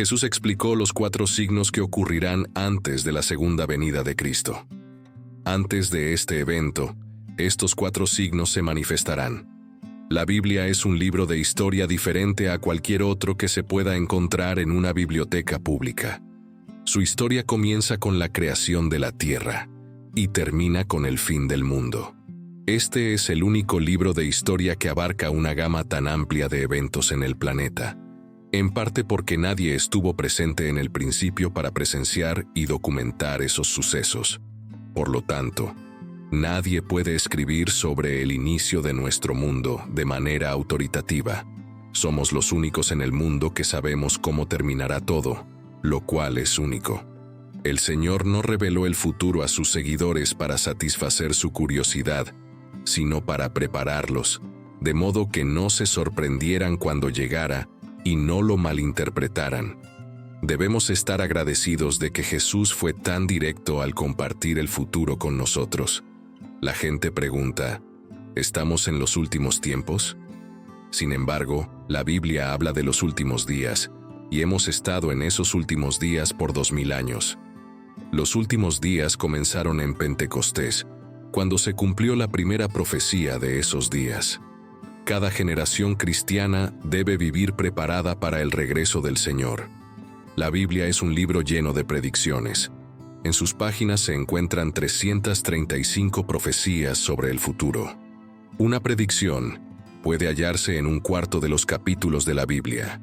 Jesús explicó los 4 signos que ocurrirán antes de la segunda venida de Cristo. Antes de este evento, estos 4 signos se manifestarán. La Biblia es un libro de historia diferente a cualquier otro que se pueda encontrar en una biblioteca pública. Su historia comienza con la creación de la tierra y termina con el fin del mundo. Este es el único libro de historia que abarca una gama tan amplia de eventos en el planeta, en parte porque nadie estuvo presente en el principio para presenciar y documentar esos sucesos. Por lo tanto, nadie puede escribir sobre el inicio de nuestro mundo de manera autoritativa. Somos los únicos en el mundo que sabemos cómo terminará todo, lo cual es único. El Señor no reveló el futuro a sus seguidores para satisfacer su curiosidad, sino para prepararlos, de modo que no se sorprendieran cuando llegara y no lo malinterpretaran. Debemos estar agradecidos de que Jesús fue tan directo al compartir el futuro con nosotros. La gente pregunta, ¿estamos en los últimos tiempos? Sin embargo, la Biblia habla de los últimos días, y hemos estado en esos últimos días por 2000 años. Los últimos días comenzaron en Pentecostés, cuando se cumplió la primera profecía de esos días. Cada generación cristiana debe vivir preparada para el regreso del Señor. La Biblia es un libro lleno de predicciones. En sus páginas se encuentran 335 profecías sobre el futuro. Una predicción puede hallarse en un cuarto de los capítulos de la Biblia.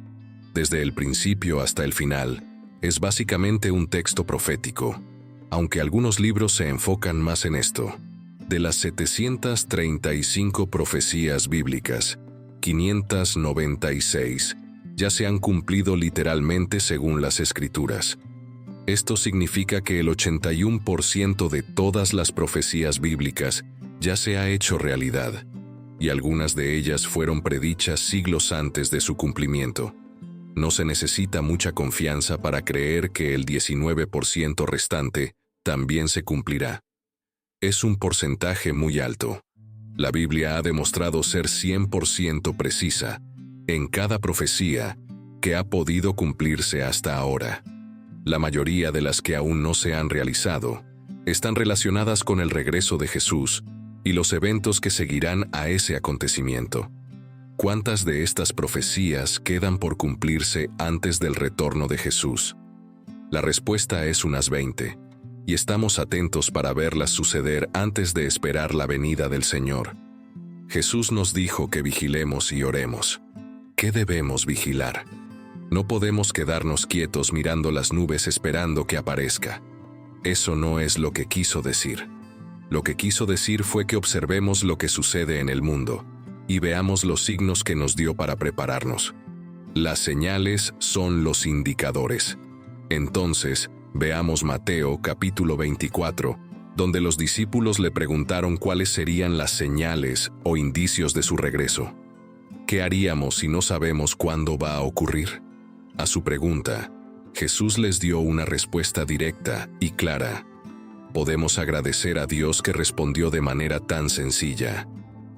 Desde el principio hasta el final, es básicamente un texto profético, aunque algunos libros se enfocan más en esto. De las 735 profecías bíblicas, 596 ya se han cumplido literalmente según las Escrituras. Esto significa que el 81% de todas las profecías bíblicas ya se ha hecho realidad, y algunas de ellas fueron predichas siglos antes de su cumplimiento. No se necesita mucha confianza para creer que el 19% restante también se cumplirá. Es un porcentaje muy alto. La Biblia ha demostrado ser 100% precisa en cada profecía que ha podido cumplirse hasta ahora. La mayoría de las que aún no se han realizado están relacionadas con el regreso de Jesús y los eventos que seguirán a ese acontecimiento. ¿Cuántas de estas profecías quedan por cumplirse antes del retorno de Jesús? La respuesta es unas 20. Y estamos atentos para verlas suceder antes de esperar la venida del Señor. Jesús nos dijo que vigilemos y oremos. ¿Qué debemos vigilar? No podemos quedarnos quietos mirando las nubes esperando que aparezca. Eso no es lo que quiso decir. Lo que quiso decir fue que observemos lo que sucede en el mundo y veamos los signos que nos dio para prepararnos. Las señales son los indicadores. Entonces, veamos Mateo capítulo 24, donde los discípulos le preguntaron cuáles serían las señales o indicios de su regreso. ¿Qué haríamos si no sabemos cuándo va a ocurrir? A su pregunta, Jesús les dio una respuesta directa y clara. Podemos agradecer a Dios que respondió de manera tan sencilla.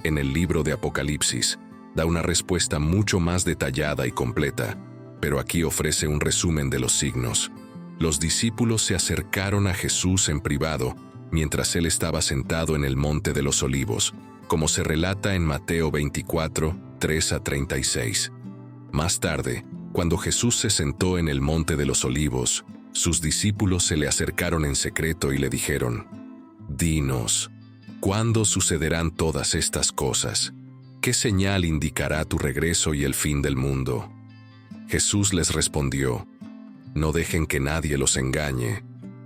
En el libro de Apocalipsis, da una respuesta mucho más detallada y completa, pero aquí ofrece un resumen de los signos. Los discípulos se acercaron a Jesús en privado mientras él estaba sentado en el Monte de los Olivos, como se relata en Mateo 24, 3-36. Más tarde, cuando Jesús se sentó en el Monte de los Olivos, sus discípulos se le acercaron en secreto y le dijeron: «Dinos, ¿cuándo sucederán todas estas cosas? ¿Qué señal indicará tu regreso y el fin del mundo?» Jesús les respondió: «No dejen que nadie los engañe,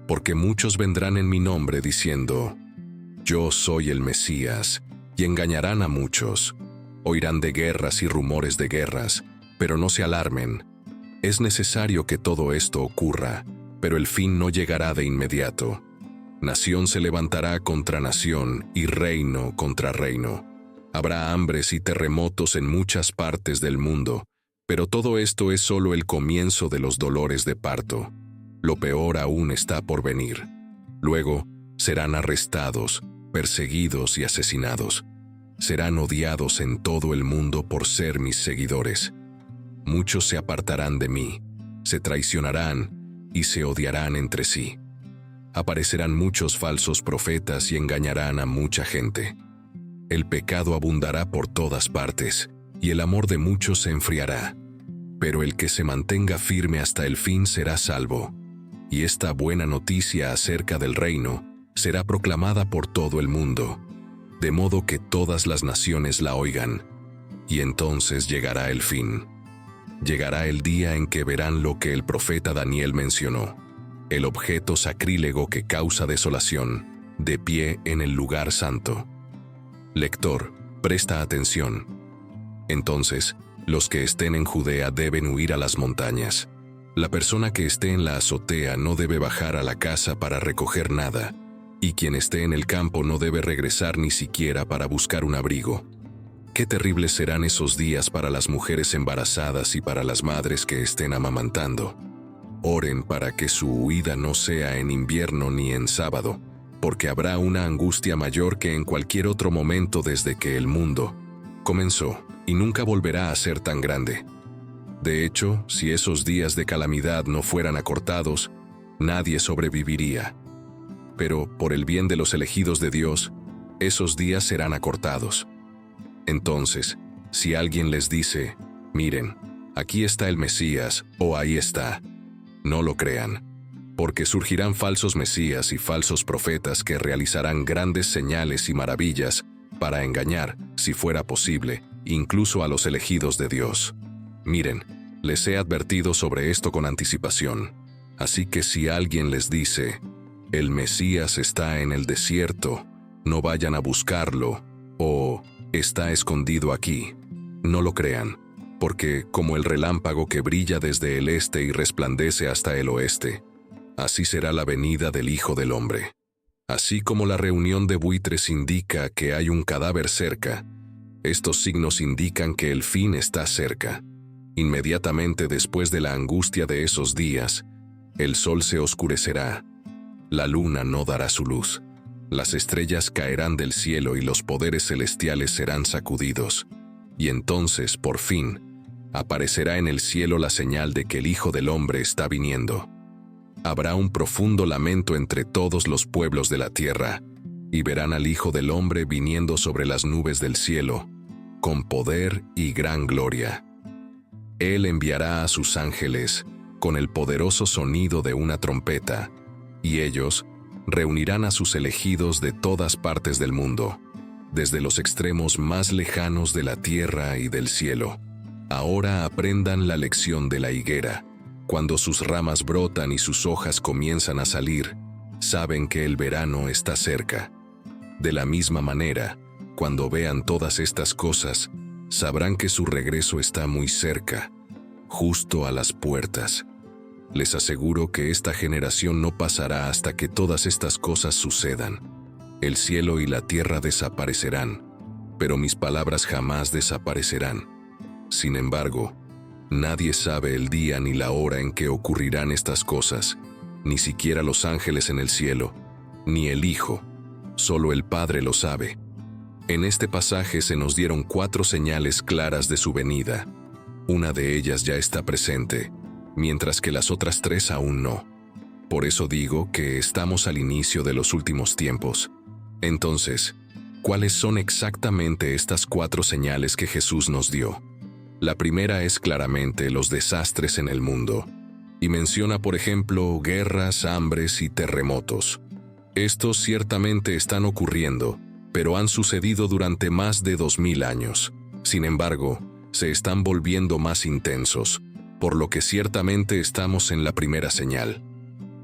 porque muchos vendrán en mi nombre diciendo: Yo soy el Mesías, y engañarán a muchos. Oirán de guerras y rumores de guerras, pero no se alarmen. Es necesario que todo esto ocurra, pero el fin no llegará de inmediato. Nación se levantará contra nación y reino contra reino. Habrá hambres y terremotos en muchas partes del mundo, pero todo esto es solo el comienzo de los dolores de parto. Lo peor aún está por venir. Luego serán arrestados, perseguidos y asesinados. Serán odiados en todo el mundo por ser mis seguidores. Muchos se apartarán de mí, se traicionarán y se odiarán entre sí. Aparecerán muchos falsos profetas y engañarán a mucha gente. El pecado abundará por todas partes, y el amor de muchos se enfriará. Pero el que se mantenga firme hasta el fin será salvo. Y esta buena noticia acerca del reino será proclamada por todo el mundo, de modo que todas las naciones la oigan. Y entonces llegará el fin. Llegará el día en que verán lo que el profeta Daniel mencionó, el objeto sacrílego que causa desolación, de pie en el lugar santo. Lector, presta atención. Entonces, los que estén en Judea deben huir a las montañas. La persona que esté en la azotea no debe bajar a la casa para recoger nada, y quien esté en el campo no debe regresar ni siquiera para buscar un abrigo. Qué terribles serán esos días para las mujeres embarazadas y para las madres que estén amamantando. Oren para que su huida no sea en invierno ni en sábado, porque habrá una angustia mayor que en cualquier otro momento desde que el mundo comenzó, y nunca volverá a ser tan grande. De hecho, si esos días de calamidad no fueran acortados, nadie sobreviviría. Pero, por el bien de los elegidos de Dios, esos días serán acortados. Entonces, si alguien les dice, miren, aquí está el Mesías, o ahí está, no lo crean, porque surgirán falsos mesías y falsos profetas que realizarán grandes señales y maravillas para engañar, si fuera posible, incluso a los elegidos de Dios. Miren, les he advertido sobre esto con anticipación, así que si alguien les dice, el Mesías está en el desierto, no vayan a buscarlo, o está escondido aquí, no lo crean, porque como el relámpago que brilla desde el este y resplandece hasta el oeste, así será la venida del Hijo del Hombre. Así como la reunión de buitres indica que hay un cadáver cerca, estos signos indican que el fin está cerca. Inmediatamente después de la angustia de esos días, el sol se oscurecerá, la luna no dará su luz, las estrellas caerán del cielo y los poderes celestiales serán sacudidos. Y entonces, por fin, aparecerá en el cielo la señal de que el Hijo del Hombre está viniendo. Habrá un profundo lamento entre todos los pueblos de la tierra, y verán al Hijo del Hombre viniendo sobre las nubes del cielo, con poder y gran gloria. Él enviará a sus ángeles con el poderoso sonido de una trompeta, y ellos reunirán a sus elegidos de todas partes del mundo, desde los extremos más lejanos de la tierra y del cielo. Ahora aprendan la lección de la higuera. Cuando sus ramas brotan y sus hojas comienzan a salir, saben que el verano está cerca. De la misma manera, cuando vean todas estas cosas, sabrán que su regreso está muy cerca, justo a las puertas. Les aseguro que esta generación no pasará hasta que todas estas cosas sucedan. El cielo y la tierra desaparecerán, pero mis palabras jamás desaparecerán. Sin embargo, nadie sabe el día ni la hora en que ocurrirán estas cosas, ni siquiera los ángeles en el cielo, ni el Hijo, solo el Padre lo sabe. En este pasaje se nos dieron 4 señales claras de su venida. Una de ellas ya está presente, mientras que las otras 3 aún no. Por eso digo que estamos al inicio de los últimos tiempos. Entonces, ¿cuáles son exactamente estas 4 señales que Jesús nos dio? La primera es claramente los desastres en el mundo, y menciona, por ejemplo, guerras, hambres y terremotos. Estos ciertamente están ocurriendo, pero han sucedido durante más de 2000 años. Sin embargo, se están volviendo más intensos, por lo que ciertamente estamos en la primera señal.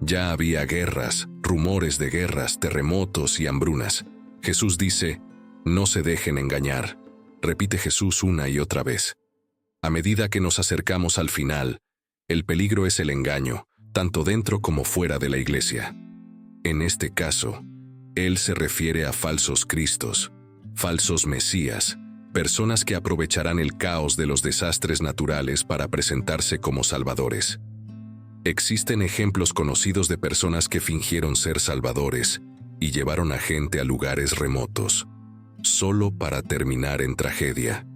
Ya había guerras, rumores de guerras, terremotos y hambrunas. Jesús dice, no se dejen engañar. Repite Jesús una y otra vez. A medida que nos acercamos al final, el peligro es el engaño, tanto dentro como fuera de la iglesia. En este caso, Él se refiere a falsos cristos, falsos mesías, personas que aprovecharán el caos de los desastres naturales para presentarse como salvadores. Existen ejemplos conocidos de personas que fingieron ser salvadores y llevaron a gente a lugares remotos, solo para terminar en tragedia.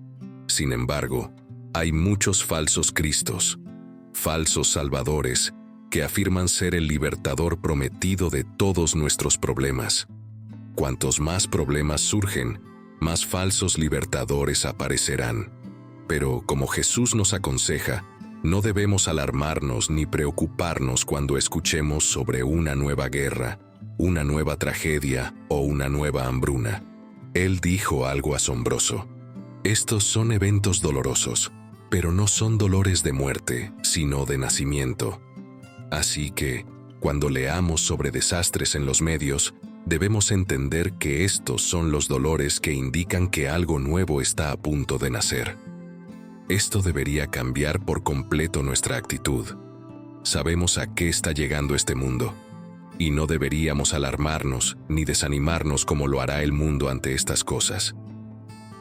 Sin embargo, hay muchos falsos cristos. falsos salvadores que afirman ser el libertador prometido de todos nuestros problemas. Cuantos más problemas surgen, más falsos libertadores aparecerán. Pero, como Jesús nos aconseja, no debemos alarmarnos ni preocuparnos cuando escuchemos sobre una nueva guerra, una nueva tragedia o una nueva hambruna. Él dijo algo asombroso. Estos son eventos dolorosos, pero no son dolores de muerte, sino de nacimiento. Así que, cuando leamos sobre desastres en los medios, debemos entender que estos son los dolores que indican que algo nuevo está a punto de nacer. Esto debería cambiar por completo nuestra actitud. Sabemos a qué está llegando este mundo, y no deberíamos alarmarnos ni desanimarnos como lo hará el mundo ante estas cosas.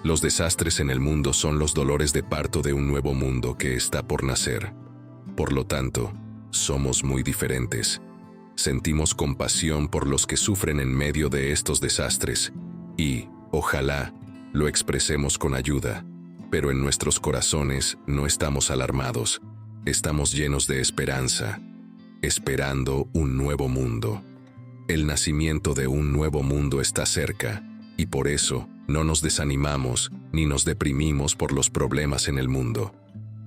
Los desastres en el mundo son los dolores de parto de un nuevo mundo que está por nacer. Por lo tanto, somos muy diferentes. Sentimos compasión por los que sufren en medio de estos desastres y, ojalá, lo expresemos con ayuda. Pero en nuestros corazones no estamos alarmados, estamos llenos de esperanza, esperando un nuevo mundo. El nacimiento de un nuevo mundo está cerca, y por eso no nos desanimamos ni nos deprimimos por los problemas en el mundo.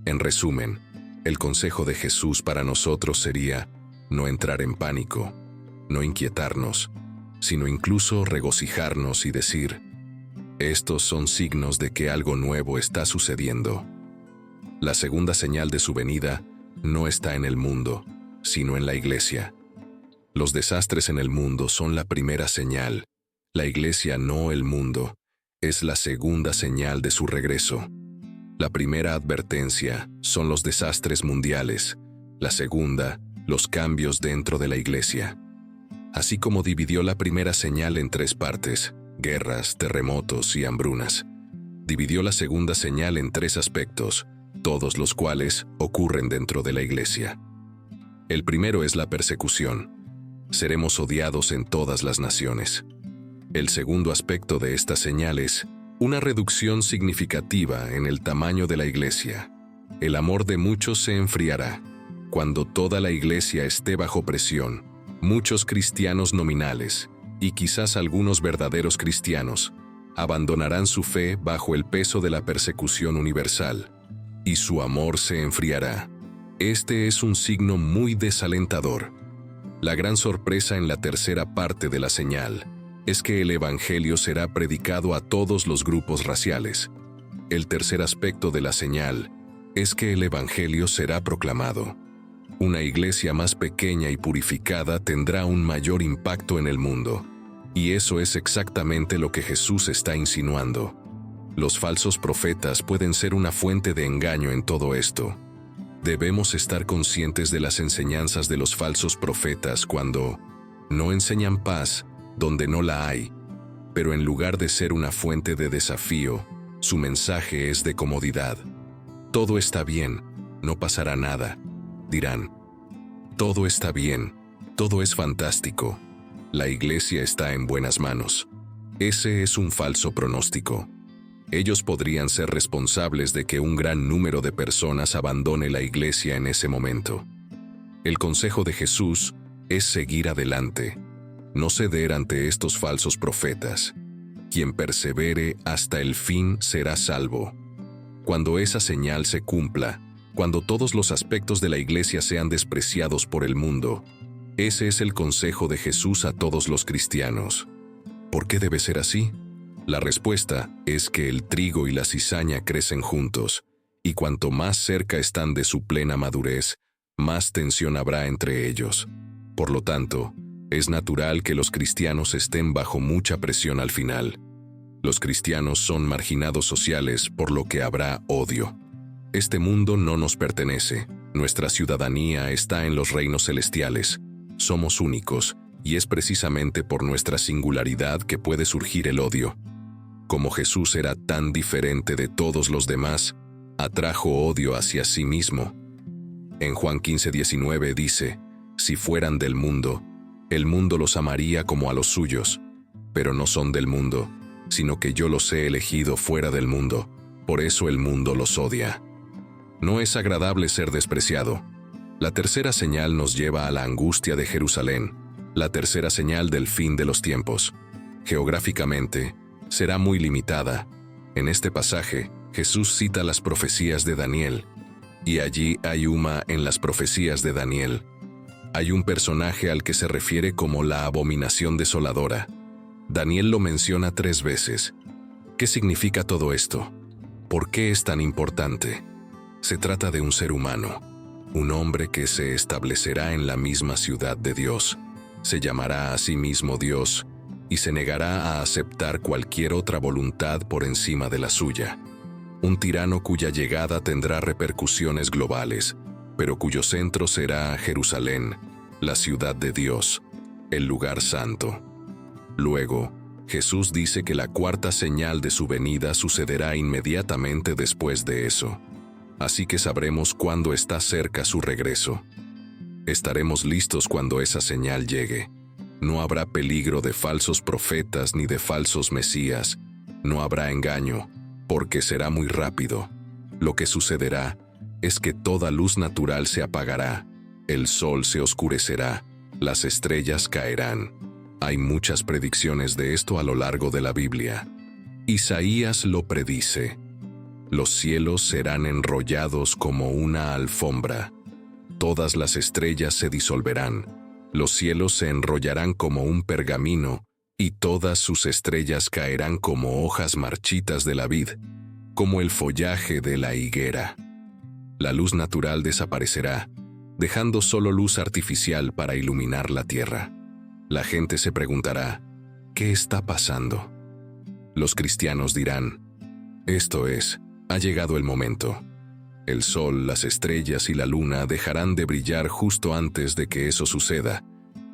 En resumen, el consejo de Jesús para nosotros sería no entrar en pánico, no inquietarnos, sino incluso regocijarnos y decir: estos son signos de que algo nuevo está sucediendo. La segunda señal de su venida no está en el mundo, sino en la Iglesia. Los desastres en el mundo son la primera señal. La Iglesia, no el mundo, es la segunda señal de su regreso. La primera advertencia son los desastres mundiales, la segunda, los cambios dentro de la Iglesia. Así como dividió la primera señal en 3 partes, guerras, terremotos y hambrunas, dividió la segunda señal en 3 aspectos, todos los cuales ocurren dentro de la Iglesia. El primero es la persecución. Seremos odiados en todas las naciones. El segundo aspecto de esta señal es una reducción significativa en el tamaño de la Iglesia. El amor de muchos se enfriará. Cuando toda la Iglesia esté bajo presión, muchos cristianos nominales, y quizás algunos verdaderos cristianos, abandonarán su fe bajo el peso de la persecución universal, y su amor se enfriará. Este es un signo muy desalentador. La gran sorpresa en la tercera parte de la señal es que el Evangelio será predicado a todos los grupos raciales. El tercer aspecto de la señal es que el Evangelio será proclamado. Una iglesia más pequeña y purificada tendrá un mayor impacto en el mundo. Y eso es exactamente lo que Jesús está insinuando. Los falsos profetas pueden ser una fuente de engaño en todo esto. Debemos estar conscientes de las enseñanzas de los falsos profetas cuando no enseñan paz donde no la hay, pero en lugar de ser una fuente de desafío, su mensaje es de comodidad. Todo está bien, no pasará nada, dirán. Todo está bien, todo es fantástico. La iglesia está en buenas manos. Ese es un falso pronóstico. Ellos podrían ser responsables de que un gran número de personas abandone la iglesia en ese momento. El consejo de Jesús es seguir adelante, no ceder ante estos falsos profetas. Quien persevere hasta el fin será salvo. Cuando esa señal se cumpla, cuando todos los aspectos de la iglesia sean despreciados por el mundo, ese es el consejo de Jesús a todos los cristianos. ¿Por qué debe ser así? La respuesta es que el trigo y la cizaña crecen juntos, y cuanto más cerca están de su plena madurez, más tensión habrá entre ellos. Por lo tanto, es natural que los cristianos estén bajo mucha presión al final. Los cristianos son marginados sociales, por lo que habrá odio. Este mundo no nos pertenece. Nuestra ciudadanía está en los reinos celestiales. Somos únicos, y es precisamente por nuestra singularidad que puede surgir el odio. Como Jesús era tan diferente de todos los demás, atrajo odio hacia sí mismo. En Juan 15:19 dice: «Si fueran del mundo, el mundo los amaría como a los suyos, pero no son del mundo, sino que yo los he elegido fuera del mundo, por eso el mundo los odia». No es agradable ser despreciado, La tercera señal nos lleva a la angustia de Jerusalén, la tercera señal del fin de los tiempos. Geográficamente, será muy limitada. En este pasaje, Jesús cita las profecías de Daniel, y allí hay una en las profecías de Daniel. Hay un personaje al que se refiere como la abominación desoladora. Daniel lo menciona 3 veces. ¿Qué significa todo esto? ¿Por qué es tan importante? Se trata de un ser humano, un hombre que se establecerá en la misma ciudad de Dios, se llamará a sí mismo Dios y se negará a aceptar cualquier otra voluntad por encima de la suya. Un tirano cuya llegada tendrá repercusiones globales, pero cuyo centro será Jerusalén, la ciudad de Dios, el lugar santo. Luego, Jesús dice que la cuarta señal de su venida sucederá inmediatamente después de eso. Así que sabremos cuándo está cerca su regreso. Estaremos listos cuando esa señal llegue. No habrá peligro de falsos profetas ni de falsos mesías. No habrá engaño, porque será muy rápido. Lo que sucederá es que toda luz natural se apagará, el sol se oscurecerá, las estrellas caerán. Hay muchas predicciones de esto a lo largo de la Biblia. Isaías lo predice. Los cielos serán enrollados como una alfombra. Todas las estrellas se disolverán. Los cielos se enrollarán como un pergamino, y todas sus estrellas caerán como hojas marchitas de la vid, como el follaje de la higuera. La luz natural desaparecerá, dejando solo luz artificial para iluminar la tierra. La gente se preguntará, ¿qué está pasando? Los cristianos dirán, esto es, ha llegado el momento. El sol, las estrellas y la luna dejarán de brillar justo antes de que eso suceda.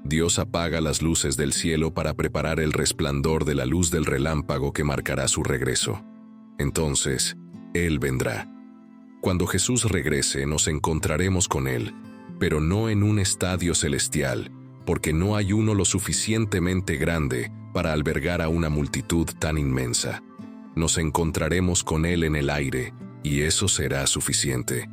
Dios apaga las luces del cielo para preparar el resplandor de la luz del relámpago que marcará su regreso. Entonces, Él vendrá. Cuando Jesús regrese, nos encontraremos con Él, pero no en un estadio celestial, porque no hay uno lo suficientemente grande para albergar a una multitud tan inmensa. Nos encontraremos con Él en el aire, y eso será suficiente.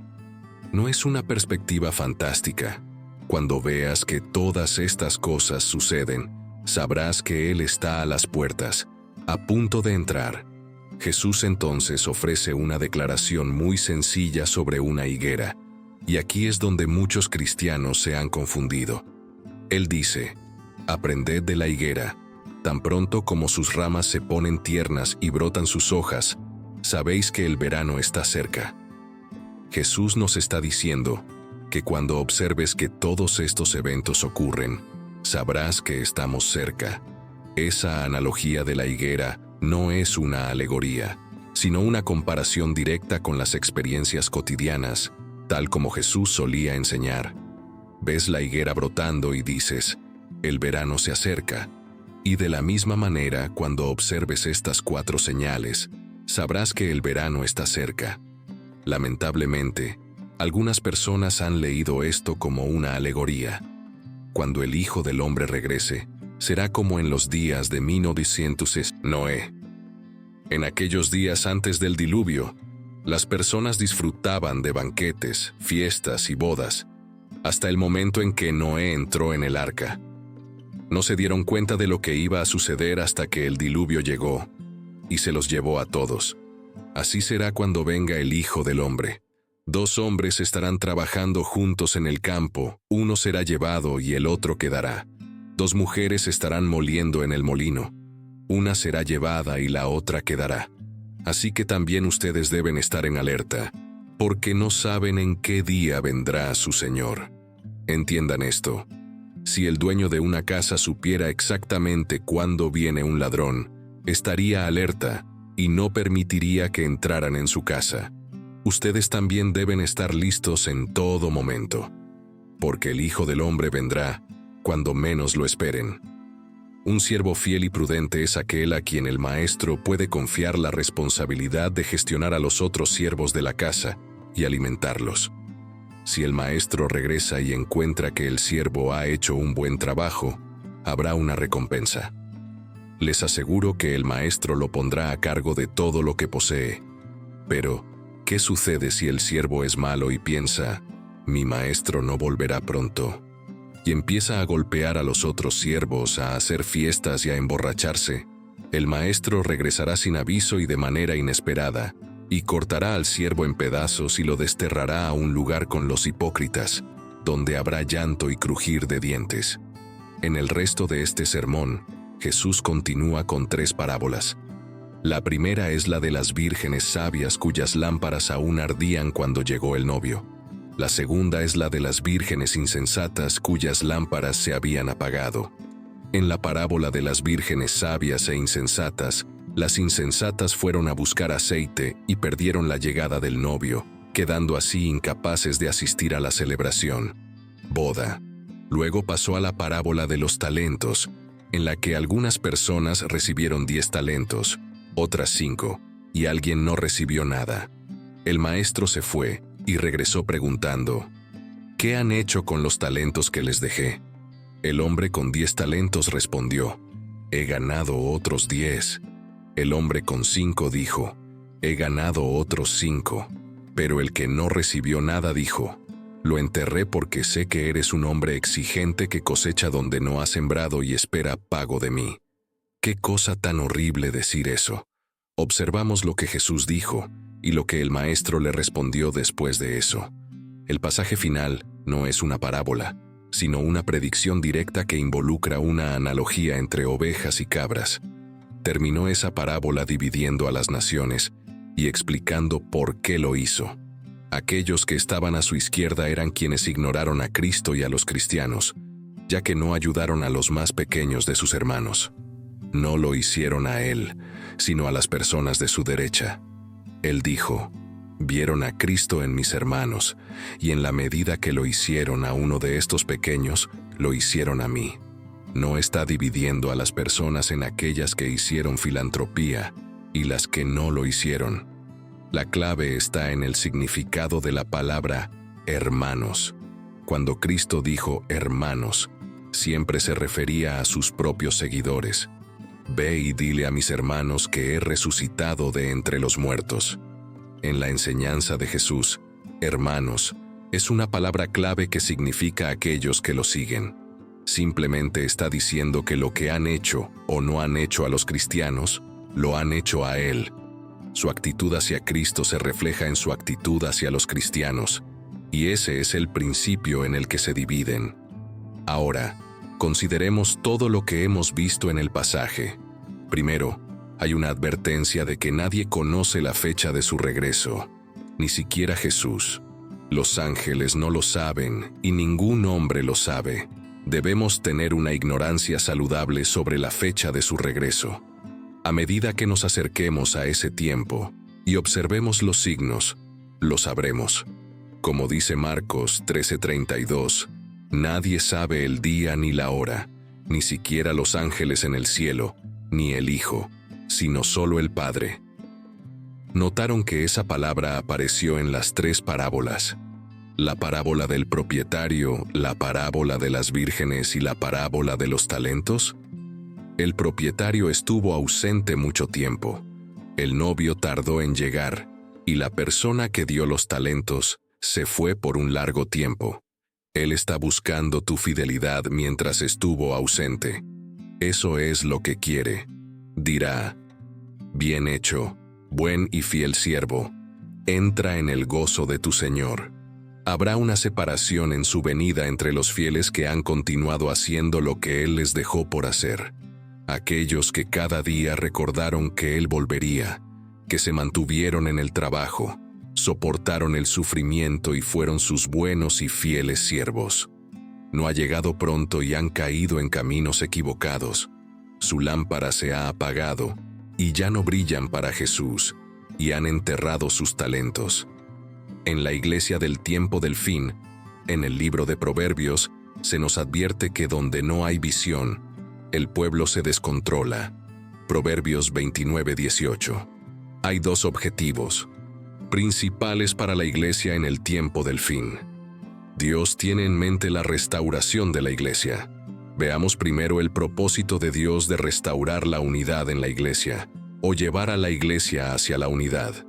¿No es una perspectiva fantástica? Cuando veas que todas estas cosas suceden, sabrás que Él está a las puertas, a punto de entrar. Jesús entonces ofrece una declaración muy sencilla sobre una higuera, y aquí es donde muchos cristianos se han confundido. Él dice, «Aprended de la higuera, tan pronto como sus ramas se ponen tiernas y brotan sus hojas, sabéis que el verano está cerca». Jesús nos está diciendo que cuando observes que todos estos eventos ocurren, sabrás que estamos cerca. Esa analogía de la higuera no es una alegoría, sino una comparación directa con las experiencias cotidianas, tal como Jesús solía enseñar. Ves la higuera brotando y dices, el verano se acerca. Y de la misma manera, cuando observes estas 4 señales, sabrás que el verano está cerca. Lamentablemente, algunas personas han leído esto como una alegoría. Cuando el Hijo del Hombre regrese, será como en los días de 1900 Noé. En aquellos días antes del diluvio, las personas disfrutaban de banquetes, fiestas y bodas, hasta el momento en que Noé entró en el arca. No se dieron cuenta de lo que iba a suceder hasta que el diluvio llegó, y se los llevó a todos. Así será cuando venga el Hijo del Hombre. 2 hombres estarán trabajando juntos en el campo, uno será llevado y el otro quedará. 2 mujeres estarán moliendo en el molino, una será llevada y la otra quedará. Así que también ustedes deben estar en alerta, porque no saben en qué día vendrá su Señor. Entiendan esto. Si el dueño de una casa supiera exactamente cuándo viene un ladrón, estaría alerta y no permitiría que entraran en su casa. Ustedes también deben estar listos en todo momento, porque el Hijo del Hombre vendrá cuando menos lo esperen. Un siervo fiel y prudente es aquel a quien el maestro puede confiar la responsabilidad de gestionar a los otros siervos de la casa y alimentarlos. Si el maestro regresa y encuentra que el siervo ha hecho un buen trabajo, habrá una recompensa. Les aseguro que el maestro lo pondrá a cargo de todo lo que posee. Pero, ¿qué sucede si el siervo es malo y piensa, mi maestro no volverá pronto. Y empieza a golpear a los otros siervos, a hacer fiestas y a emborracharse. El maestro regresará sin aviso y de manera inesperada, y cortará al siervo en pedazos y lo desterrará a un lugar con los hipócritas, donde habrá llanto y crujir de dientes. En el resto de este sermón, Jesús continúa con 3 parábolas. La primera es la de las vírgenes sabias cuyas lámparas aún ardían cuando llegó el novio. La segunda es la de las vírgenes insensatas cuyas lámparas se habían apagado. En la parábola de las vírgenes sabias e insensatas, las insensatas fueron a buscar aceite y perdieron la llegada del novio, quedando así incapaces de asistir a la celebración, boda. Luego pasó a la parábola de los talentos, en la que algunas personas recibieron 10 talentos, otras 5, y alguien no recibió nada. El maestro se fue y regresó preguntando, ¿qué han hecho con los talentos que les dejé? El hombre con 10 talentos respondió, he ganado otros 10. El hombre con 5 dijo, he ganado otros 5. Pero el que no recibió nada dijo, lo enterré porque sé que eres un hombre exigente que cosecha donde no ha sembrado y espera pago de mí. Qué cosa tan horrible decir eso. Observamos lo que Jesús dijo y lo que el maestro le respondió después de eso. El pasaje final no es una parábola, sino una predicción directa que involucra una analogía entre ovejas y cabras. Terminó esa parábola dividiendo a las naciones y explicando por qué lo hizo. Aquellos que estaban a su izquierda eran quienes ignoraron a Cristo y a los cristianos, ya que no ayudaron a los más pequeños de sus hermanos. No lo hicieron a Él, sino a las personas de su derecha. Él dijo, vieron a Cristo en mis hermanos, y en la medida que lo hicieron a uno de estos pequeños, lo hicieron a mí. No está dividiendo a las personas en aquellas que hicieron filantropía y las que no lo hicieron. La clave está en el significado de la palabra hermanos. Cuando Cristo dijo hermanos, siempre se refería a sus propios seguidores. Ve y dile a mis hermanos que he resucitado de entre los muertos. En la enseñanza de Jesús, hermanos, es una palabra clave que significa aquellos que lo siguen. Simplemente está diciendo que lo que han hecho o no han hecho a los cristianos, lo han hecho a Él. Su actitud hacia Cristo se refleja en su actitud hacia los cristianos, y ese es el principio en el que se dividen. Ahora, consideremos todo lo que hemos visto en el pasaje. Primero, hay una advertencia de que nadie conoce la fecha de su regreso, ni siquiera Jesús. Los ángeles no lo saben y ningún hombre lo sabe. Debemos tener una ignorancia saludable sobre la fecha de su regreso. A medida que nos acerquemos a ese tiempo y observemos los signos, lo sabremos. Como dice Marcos 13:32, nadie sabe el día ni la hora, ni siquiera los ángeles en el cielo, ni el Hijo, sino solo el Padre. Notaron que esa palabra apareció en las 3 parábolas. La parábola del propietario, la parábola de las vírgenes y la parábola de los talentos. El propietario estuvo ausente mucho tiempo. El novio tardó en llegar, y la persona que dio los talentos se fue por un largo tiempo. Él está buscando tu fidelidad mientras estuvo ausente. Eso es lo que quiere. Dirá, bien hecho, buen y fiel siervo, entra en el gozo de tu Señor. Habrá una separación en su venida entre los fieles que han continuado haciendo lo que Él les dejó por hacer. Aquellos que cada día recordaron que Él volvería, que se mantuvieron en el trabajo, soportaron el sufrimiento y fueron sus buenos y fieles siervos. No ha llegado pronto y han caído en caminos equivocados. Su lámpara se ha apagado y ya no brillan para Jesús, y han enterrado sus talentos. En la iglesia del tiempo del fin, en el libro de Proverbios, se nos advierte que donde no hay visión, el pueblo se descontrola. Proverbios 29:18. Hay 2 objetivos principales para la iglesia en el tiempo del fin. Dios tiene en mente la restauración de la iglesia. Veamos primero el propósito de Dios de restaurar la unidad en la iglesia, o llevar a la iglesia hacia la unidad.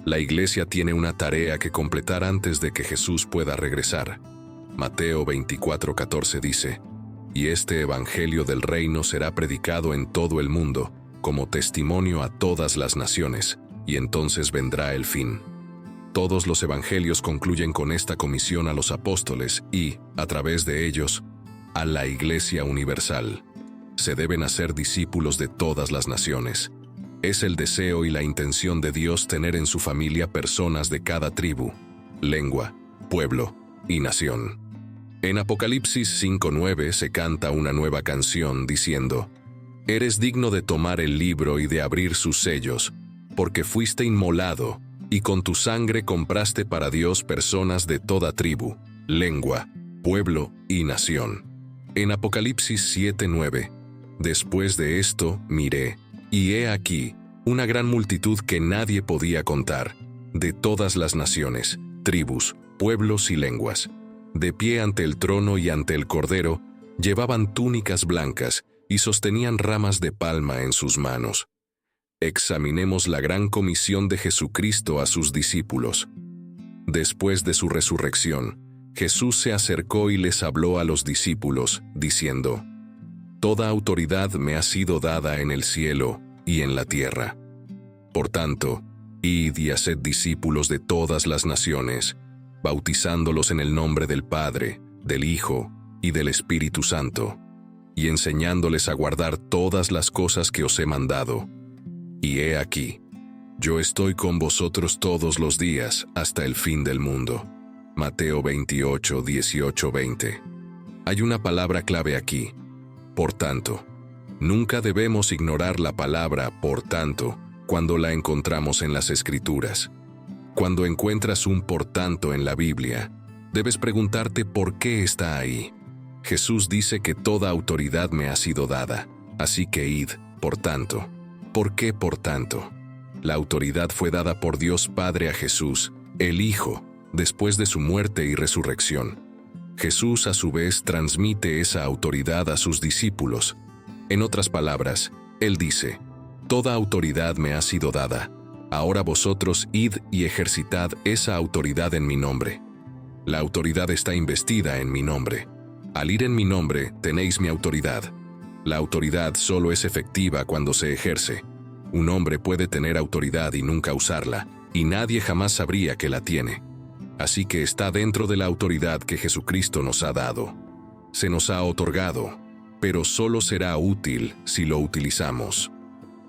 La iglesia tiene una tarea que completar antes de que Jesús pueda regresar. Mateo 24:14 dice, «Y este evangelio del reino será predicado en todo el mundo, como testimonio a todas las naciones, y entonces vendrá el fin». Todos los evangelios concluyen con esta comisión a los apóstoles y, a través de ellos, a la Iglesia universal. Se deben hacer discípulos de todas las naciones. Es el deseo y la intención de Dios tener en su familia personas de cada tribu, lengua, pueblo y nación. En Apocalipsis 5:9 se canta una nueva canción diciendo, «Eres digno de tomar el libro y de abrir sus sellos, porque fuiste inmolado, y con tu sangre compraste para Dios personas de toda tribu, lengua, pueblo y nación». En Apocalipsis 7:9, «Después de esto miré, y he aquí, una gran multitud que nadie podía contar, de todas las naciones, tribus, pueblos y lenguas. De pie ante el trono y ante el Cordero, llevaban túnicas blancas y sostenían ramas de palma en sus manos». Examinemos la gran comisión de Jesucristo a sus discípulos. Después de su resurrección, Jesús se acercó y les habló a los discípulos, diciendo, «Toda autoridad me ha sido dada en el cielo y en la tierra. Por tanto, id y haced discípulos de todas las naciones, bautizándolos en el nombre del Padre, del Hijo y del Espíritu Santo, y enseñándoles a guardar todas las cosas que os he mandado. Y he aquí, yo estoy con vosotros todos los días hasta el fin del mundo». Mateo 28:18-20. Hay una palabra clave aquí, por tanto. Nunca debemos ignorar la palabra por tanto cuando la encontramos en las Escrituras. Cuando encuentras un por tanto en la Biblia, debes preguntarte por qué está ahí. Jesús dice que toda autoridad me ha sido dada, así que id, por tanto. ¿Por qué por tanto? La autoridad fue dada por Dios Padre a Jesús, el Hijo, después de su muerte y resurrección. Jesús a su vez transmite esa autoridad a sus discípulos. En otras palabras, Él dice, «Toda autoridad me ha sido dada. Ahora vosotros id y ejercitad esa autoridad en mi nombre». La autoridad está investida en mi nombre. Al ir en mi nombre, tenéis mi autoridad. La autoridad solo es efectiva cuando se ejerce. Un hombre puede tener autoridad y nunca usarla, y nadie jamás sabría que la tiene. Así que está dentro de la autoridad que Jesucristo nos ha dado. Se nos ha otorgado, pero solo será útil si lo utilizamos.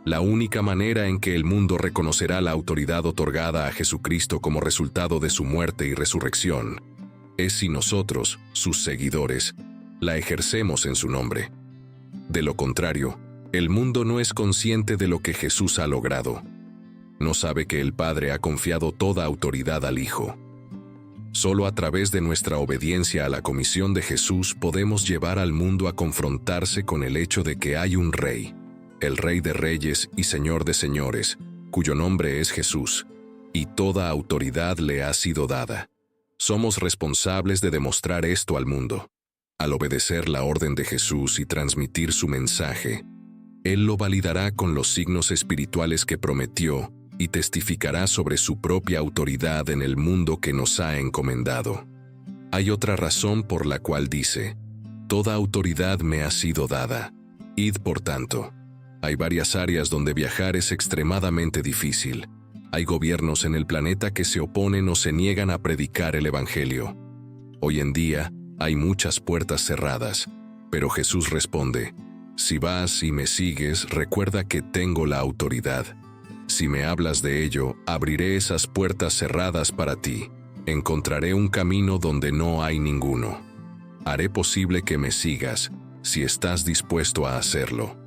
La única manera en que el mundo reconocerá la autoridad otorgada a Jesucristo como resultado de su muerte y resurrección es si nosotros, sus seguidores, la ejercemos en su nombre. De lo contrario, el mundo no es consciente de lo que Jesús ha logrado. No sabe que el Padre ha confiado toda autoridad al Hijo. Solo a través de nuestra obediencia a la comisión de Jesús podemos llevar al mundo a confrontarse con el hecho de que hay un Rey, el Rey de Reyes y Señor de Señores, cuyo nombre es Jesús, y toda autoridad le ha sido dada. Somos responsables de demostrar esto al mundo. Al obedecer la orden de Jesús y transmitir su mensaje, Él lo validará con los signos espirituales que prometió y testificará sobre su propia autoridad en el mundo que nos ha encomendado. Hay otra razón por la cual dice, «Toda autoridad me ha sido dada. Id por tanto». Hay varias áreas donde viajar es extremadamente difícil. Hay gobiernos en el planeta que se oponen o se niegan a predicar el Evangelio. Hoy en día, hay muchas puertas cerradas, pero Jesús responde, «Si vas y me sigues, recuerda que tengo la autoridad. Si me hablas de ello, abriré esas puertas cerradas para ti. Encontraré un camino donde no hay ninguno. Haré posible que me sigas, si estás dispuesto a hacerlo».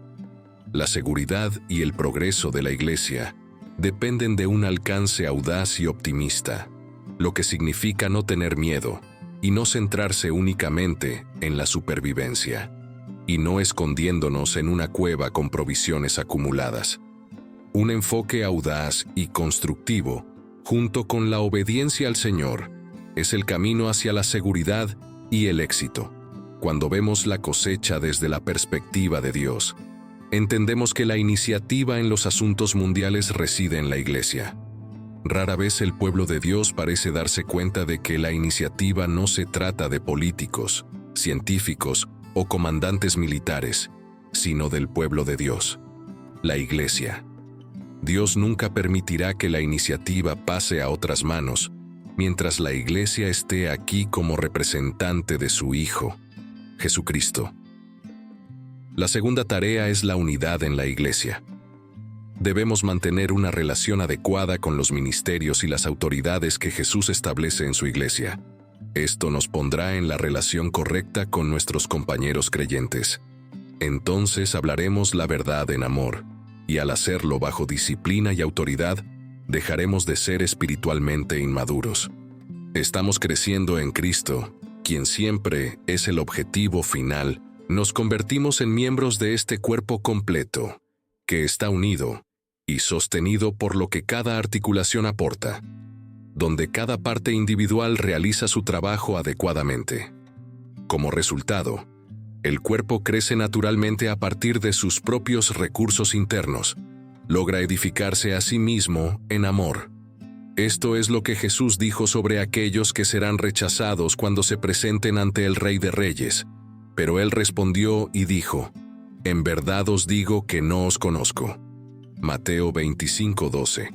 La seguridad y el progreso de la Iglesia dependen de un alcance audaz y optimista, lo que significa no tener miedo y no centrarse únicamente en la supervivencia, y no escondiéndonos en una cueva con provisiones acumuladas. Un enfoque audaz y constructivo, junto con la obediencia al Señor, es el camino hacia la seguridad y el éxito. Cuando vemos la cosecha desde la perspectiva de Dios, entendemos que la iniciativa en los asuntos mundiales reside en la Iglesia. Rara vez el pueblo de Dios parece darse cuenta de que la iniciativa no se trata de políticos, científicos o comandantes militares, sino del pueblo de Dios, la Iglesia. Dios nunca permitirá que la iniciativa pase a otras manos, mientras la Iglesia esté aquí como representante de su Hijo, Jesucristo. La segunda tarea es la unidad en la Iglesia. Debemos mantener una relación adecuada con los ministerios y las autoridades que Jesús establece en su Iglesia. Esto nos pondrá en la relación correcta con nuestros compañeros creyentes. Entonces hablaremos la verdad en amor, y al hacerlo bajo disciplina y autoridad, dejaremos de ser espiritualmente inmaduros. Estamos creciendo en Cristo, quien siempre es el objetivo final. Nos convertimos en miembros de este cuerpo completo, que está unido y sostenido por lo que cada articulación aporta, donde cada parte individual realiza su trabajo adecuadamente. Como resultado, el cuerpo crece naturalmente a partir de sus propios recursos internos, logra edificarse a sí mismo en amor. Esto es lo que Jesús dijo sobre aquellos que serán rechazados cuando se presenten ante el Rey de Reyes. Pero él respondió y dijo: «En verdad os digo que no os conozco». Mateo 25:12.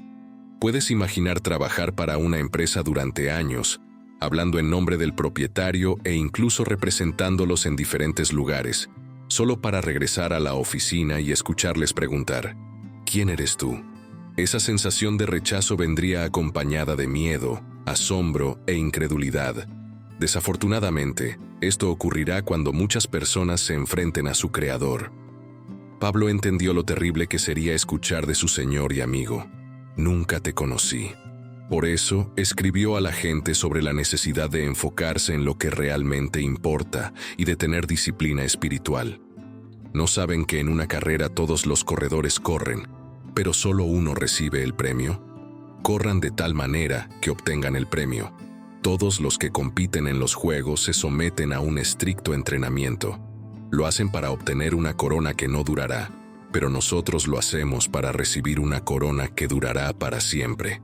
Puedes imaginar trabajar para una empresa durante años, hablando en nombre del propietario e incluso representándolos en diferentes lugares, solo para regresar a la oficina y escucharles preguntar: ¿quién eres tú? Esa sensación de rechazo vendría acompañada de miedo, asombro e incredulidad. Desafortunadamente, esto ocurrirá cuando muchas personas se enfrenten a su Creador. Pablo entendió lo terrible que sería escuchar de su Señor y amigo: «Nunca te conocí». Por eso, escribió a la gente sobre la necesidad de enfocarse en lo que realmente importa y de tener disciplina espiritual. ¿No saben que en una carrera todos los corredores corren, pero solo uno recibe el premio? Corran de tal manera que obtengan el premio. Todos los que compiten en los juegos se someten a un estricto entrenamiento. Lo hacen para obtener una corona que no durará, pero nosotros lo hacemos para recibir una corona que durará para siempre.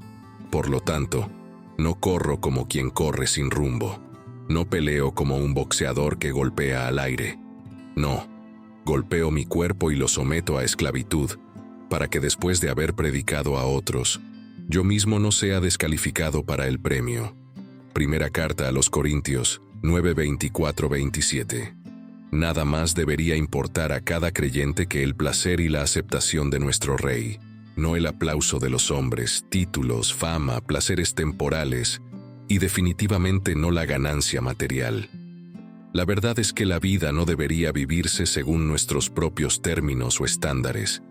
Por lo tanto, no corro como quien corre sin rumbo. No peleo como un boxeador que golpea al aire. No, golpeo mi cuerpo y lo someto a esclavitud, para que después de haber predicado a otros, yo mismo no sea descalificado para el premio. Primera carta a los Corintios 9:24-27. Nada más debería importar a cada creyente que el placer y la aceptación de nuestro Rey, no el aplauso de los hombres, títulos, fama, placeres temporales y definitivamente no la ganancia material. La verdad es que la vida no debería vivirse según nuestros propios términos o estándares,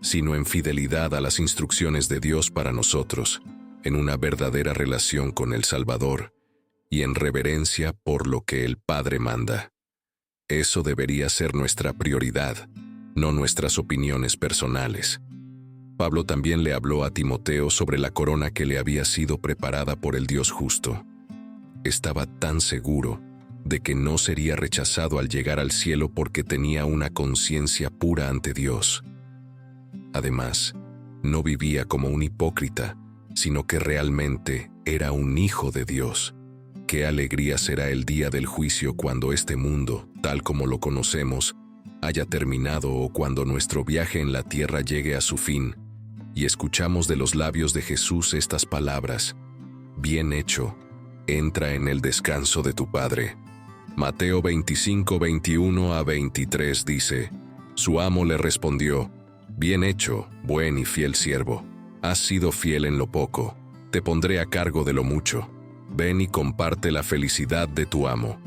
sino en fidelidad a las instrucciones de Dios para nosotros, en una verdadera relación con el Salvador y en reverencia por lo que el Padre manda. Eso debería ser nuestra prioridad, no nuestras opiniones personales. Pablo también le habló a Timoteo sobre la corona que le había sido preparada por el Dios justo. Estaba tan seguro de que no sería rechazado al llegar al cielo porque tenía una conciencia pura ante Dios. Además, no vivía como un hipócrita, sino que realmente era un hijo de Dios. Qué alegría será el día del juicio cuando este mundo, tal como lo conocemos, haya terminado o cuando nuestro viaje en la tierra llegue a su fin, y escuchamos de los labios de Jesús estas palabras: «Bien hecho, entra en el descanso de tu Padre». Mateo 25:21-23 dice: Su amo le respondió: «Bien hecho, buen y fiel siervo. Has sido fiel en lo poco, te pondré a cargo de lo mucho. Ven y comparte la felicidad de tu amo».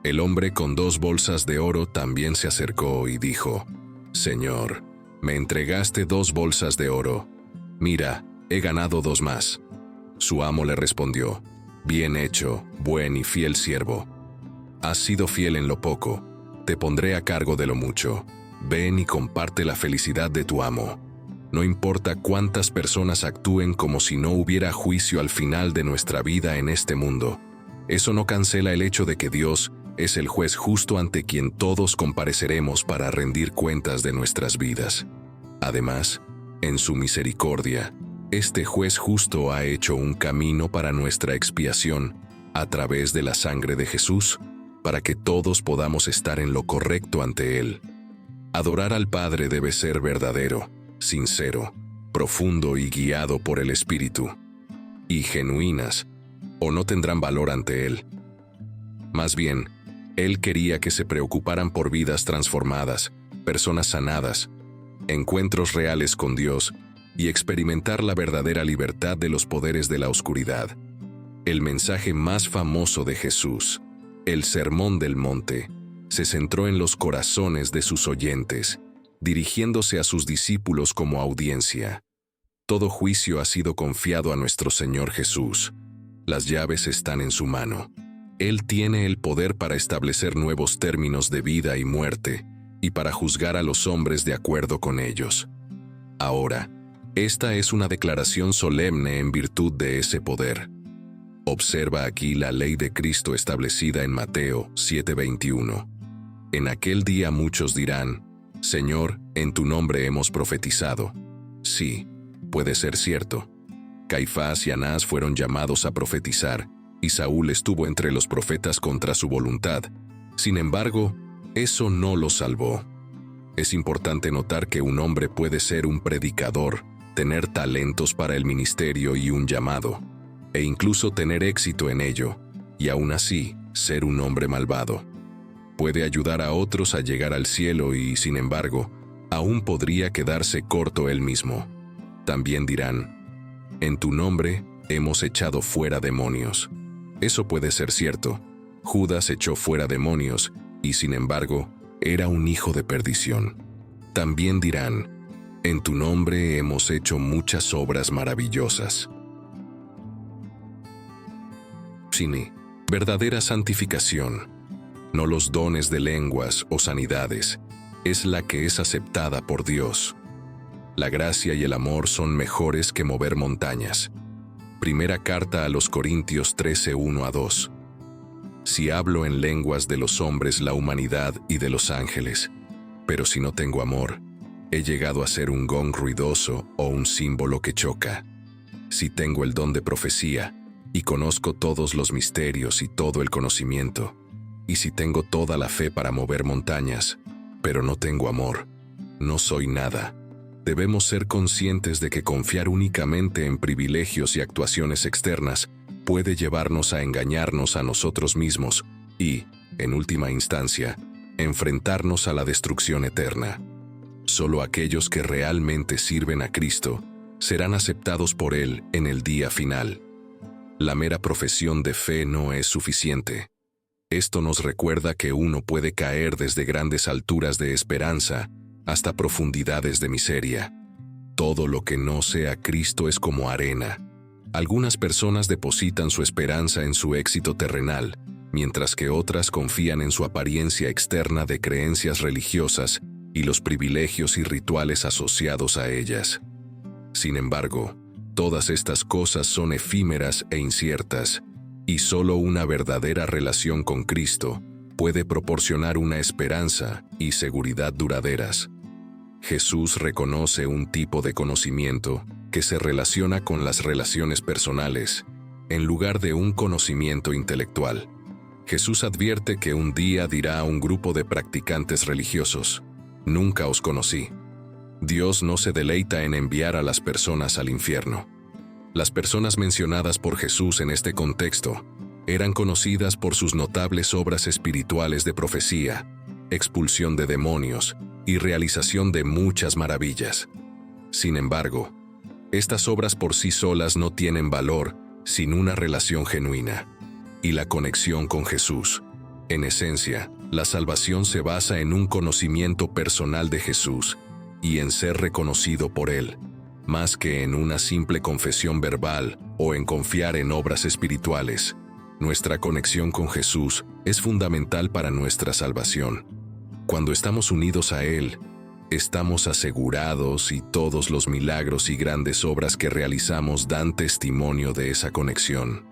El hombre con 2 bolsas de oro también se acercó y dijo: «Señor, me entregaste 2 bolsas de oro. Mira, he ganado 2 más». Su amo le respondió: «Bien hecho, buen y fiel siervo. Has sido fiel en lo poco, te pondré a cargo de lo mucho. Ven y comparte la felicidad de tu amo». No importa cuántas personas actúen como si no hubiera juicio al final de nuestra vida en este mundo, eso no cancela el hecho de que Dios es el juez justo ante quien todos compareceremos para rendir cuentas de nuestras vidas. Además, en su misericordia, Este juez justo ha hecho un camino para nuestra expiación a través de la sangre de Jesús, para que todos podamos estar en lo correcto ante Él. Adorar al Padre debe ser verdadero, sincero, profundo y guiado por el Espíritu, y genuinas, o no tendrán valor ante Él. Más bien, Él quería que se preocuparan por vidas transformadas, personas sanadas, encuentros reales con Dios y experimentar la verdadera libertad de los poderes de la oscuridad. El mensaje más famoso de Jesús, el Sermón del Monte, se centró en los corazones de sus oyentes, dirigiéndose a sus discípulos como audiencia. Todo juicio ha sido confiado a nuestro Señor Jesús. Las llaves están en su mano. Él tiene el poder para establecer nuevos términos de vida y muerte, y para juzgar a los hombres de acuerdo con ellos. Ahora, esta es una declaración solemne en virtud de ese poder. Observa aquí la ley de Cristo establecida en Mateo 7:21. En aquel día muchos dirán: Señor, en tu nombre hemos profetizado. Sí, puede ser cierto. Caifás y Anás fueron llamados a profetizar, y Saúl estuvo entre los profetas contra su voluntad. Sin embargo, eso no los salvó. Es importante notar que un hombre puede ser un predicador, tener talentos para el ministerio y un llamado, e incluso tener éxito en ello, y aún así ser un hombre malvado. Puede ayudar a otros a llegar al cielo y, sin embargo, aún podría quedarse corto él mismo. También dirán: en tu nombre hemos echado fuera demonios. Eso puede ser cierto. Judas echó fuera demonios y, sin embargo, era un hijo de perdición. También dirán: en tu nombre hemos hecho muchas obras maravillosas. Cine, verdadera santificación, no los dones de lenguas o sanidades, es la que es aceptada por Dios. La gracia y el amor son mejores que mover montañas. Primera carta a los Corintios 13:1-2. Si hablo en lenguas de los hombres, la humanidad y de los ángeles, pero si no tengo amor, he llegado a ser un gong ruidoso o un símbolo que choca. Si tengo el don de profecía, y conozco todos los misterios y todo el conocimiento, y si tengo toda la fe para mover montañas, pero no tengo amor, no soy nada. Debemos ser conscientes de que confiar únicamente en privilegios y actuaciones externas puede llevarnos a engañarnos a nosotros mismos y, en última instancia, enfrentarnos a la destrucción eterna. Solo aquellos que realmente sirven a Cristo serán aceptados por Él en el día final. La mera profesión de fe no es suficiente. Esto nos recuerda que uno puede caer desde grandes alturas de esperanza hasta profundidades de miseria. Todo lo que no sea Cristo es como arena. Algunas personas depositan su esperanza en su éxito terrenal, mientras que otras confían en su apariencia externa de creencias religiosas y los privilegios y rituales asociados a ellas. Sin embargo, todas estas cosas son efímeras e inciertas, y solo una verdadera relación con Cristo puede proporcionar una esperanza y seguridad duraderas. Jesús reconoce un tipo de conocimiento que se relaciona con las relaciones personales, en lugar de un conocimiento intelectual. Jesús advierte que un día dirá a un grupo de practicantes religiosos: «Nunca os conocí». Dios no se deleita en enviar a las personas al infierno. Las personas mencionadas por Jesús en este contexto eran conocidas por sus notables obras espirituales de profecía, expulsión de demonios y realización de muchas maravillas. Sin embargo, estas obras por sí solas no tienen valor sin una relación genuina y la conexión con Jesús. En esencia, la salvación se basa en un conocimiento personal de Jesús y en ser reconocido por Él, más que en una simple confesión verbal o en confiar en obras espirituales. Nuestra conexión con Jesús es fundamental para nuestra salvación. Cuando estamos unidos a Él, estamos asegurados y todos los milagros y grandes obras que realizamos dan testimonio de esa conexión.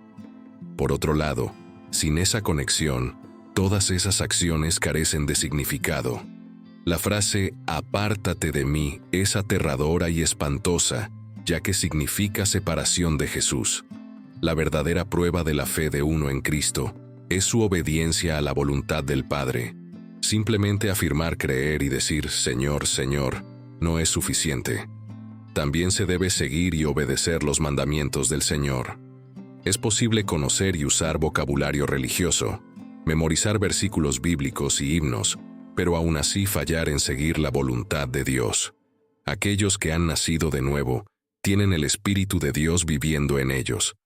Por otro lado, sin esa conexión, todas esas acciones carecen de significado. La frase «apártate de mí» es aterradora y espantosa, ya que significa separación de Jesús. La verdadera prueba de la fe de uno en Cristo es su obediencia a la voluntad del Padre. Simplemente afirmar, creer y decir «Señor, Señor» no es suficiente. También se debe seguir y obedecer los mandamientos del Señor. Es posible conocer y usar vocabulario religioso, memorizar versículos bíblicos y himnos, pero aún así fallar en seguir la voluntad de Dios. Aquellos que han nacido de nuevo tienen el Espíritu de Dios viviendo en ellos.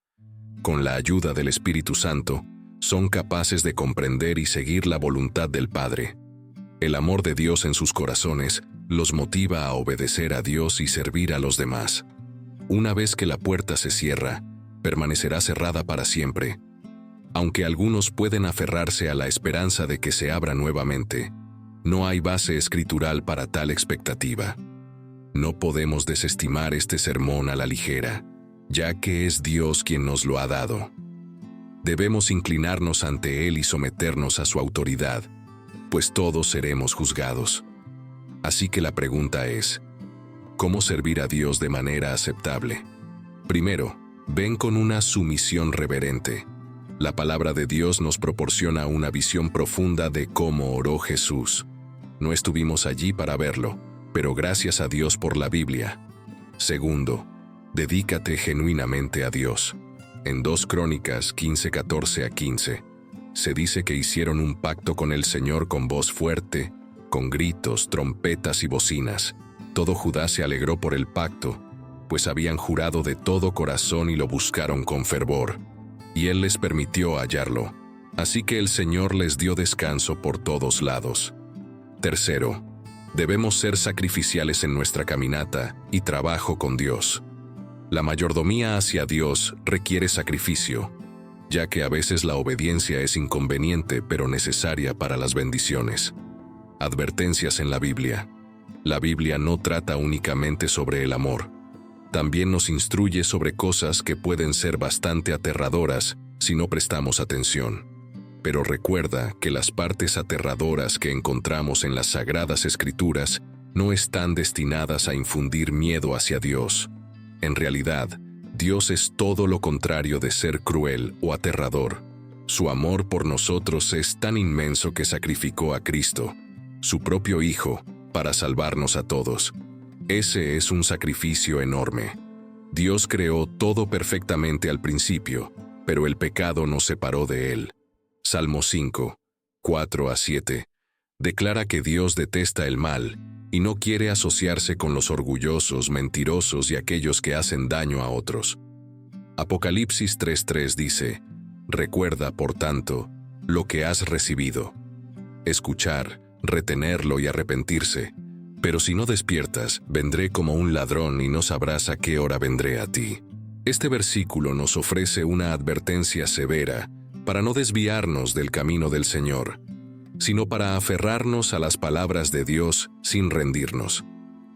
Con la ayuda del Espíritu Santo, son capaces de comprender y seguir la voluntad del Padre. El amor de Dios en sus corazones los motiva a obedecer a Dios y servir a los demás. Una vez que la puerta se cierra, permanecerá cerrada para siempre. Aunque algunos pueden aferrarse a la esperanza de que se abra nuevamente, no hay base escritural para tal expectativa. No podemos desestimar este sermón a la ligera, ya que es Dios quien nos lo ha dado. Debemos inclinarnos ante Él y someternos a su autoridad, pues todos seremos juzgados. Así que la pregunta es, ¿cómo servir a Dios de manera aceptable? Primero, ven con una sumisión reverente. La palabra de Dios nos proporciona una visión profunda de cómo oró Jesús. No estuvimos allí para verlo, pero gracias a Dios por la Biblia. Segundo, dedícate genuinamente a Dios. En 2 Crónicas 15:14-15, se dice que hicieron un pacto con el Señor con voz fuerte, con gritos, trompetas y bocinas. Todo Judá se alegró por el pacto, pues habían jurado de todo corazón y lo buscaron con fervor, y Él les permitió hallarlo. Así que el Señor les dio descanso por todos lados. Tercero, debemos ser sacrificiales en nuestra caminata y trabajo con Dios. La mayordomía hacia Dios requiere sacrificio, ya que a veces la obediencia es inconveniente pero necesaria para las bendiciones. Advertencias en la Biblia. La Biblia no trata únicamente sobre el amor. También nos instruye sobre cosas que pueden ser bastante aterradoras si no prestamos atención. Pero recuerda que las partes aterradoras que encontramos en las Sagradas Escrituras no están destinadas a infundir miedo hacia Dios. En realidad, Dios es todo lo contrario de ser cruel o aterrador. Su amor por nosotros es tan inmenso que sacrificó a Cristo, su propio Hijo, para salvarnos a todos. Ese es un sacrificio enorme. Dios creó todo perfectamente al principio, pero el pecado nos separó de Él. Salmo 5, 4-7, declara que Dios detesta el mal y no quiere asociarse con los orgullosos, mentirosos y aquellos que hacen daño a otros. Apocalipsis 3:3 dice, recuerda, por tanto, lo que has recibido. Escuchar, retenerlo y arrepentirse. Pero si no despiertas, vendré como un ladrón y no sabrás a qué hora vendré a ti. Este versículo nos ofrece una advertencia severa para no desviarnos del camino del Señor, sino para aferrarnos a las palabras de Dios sin rendirnos.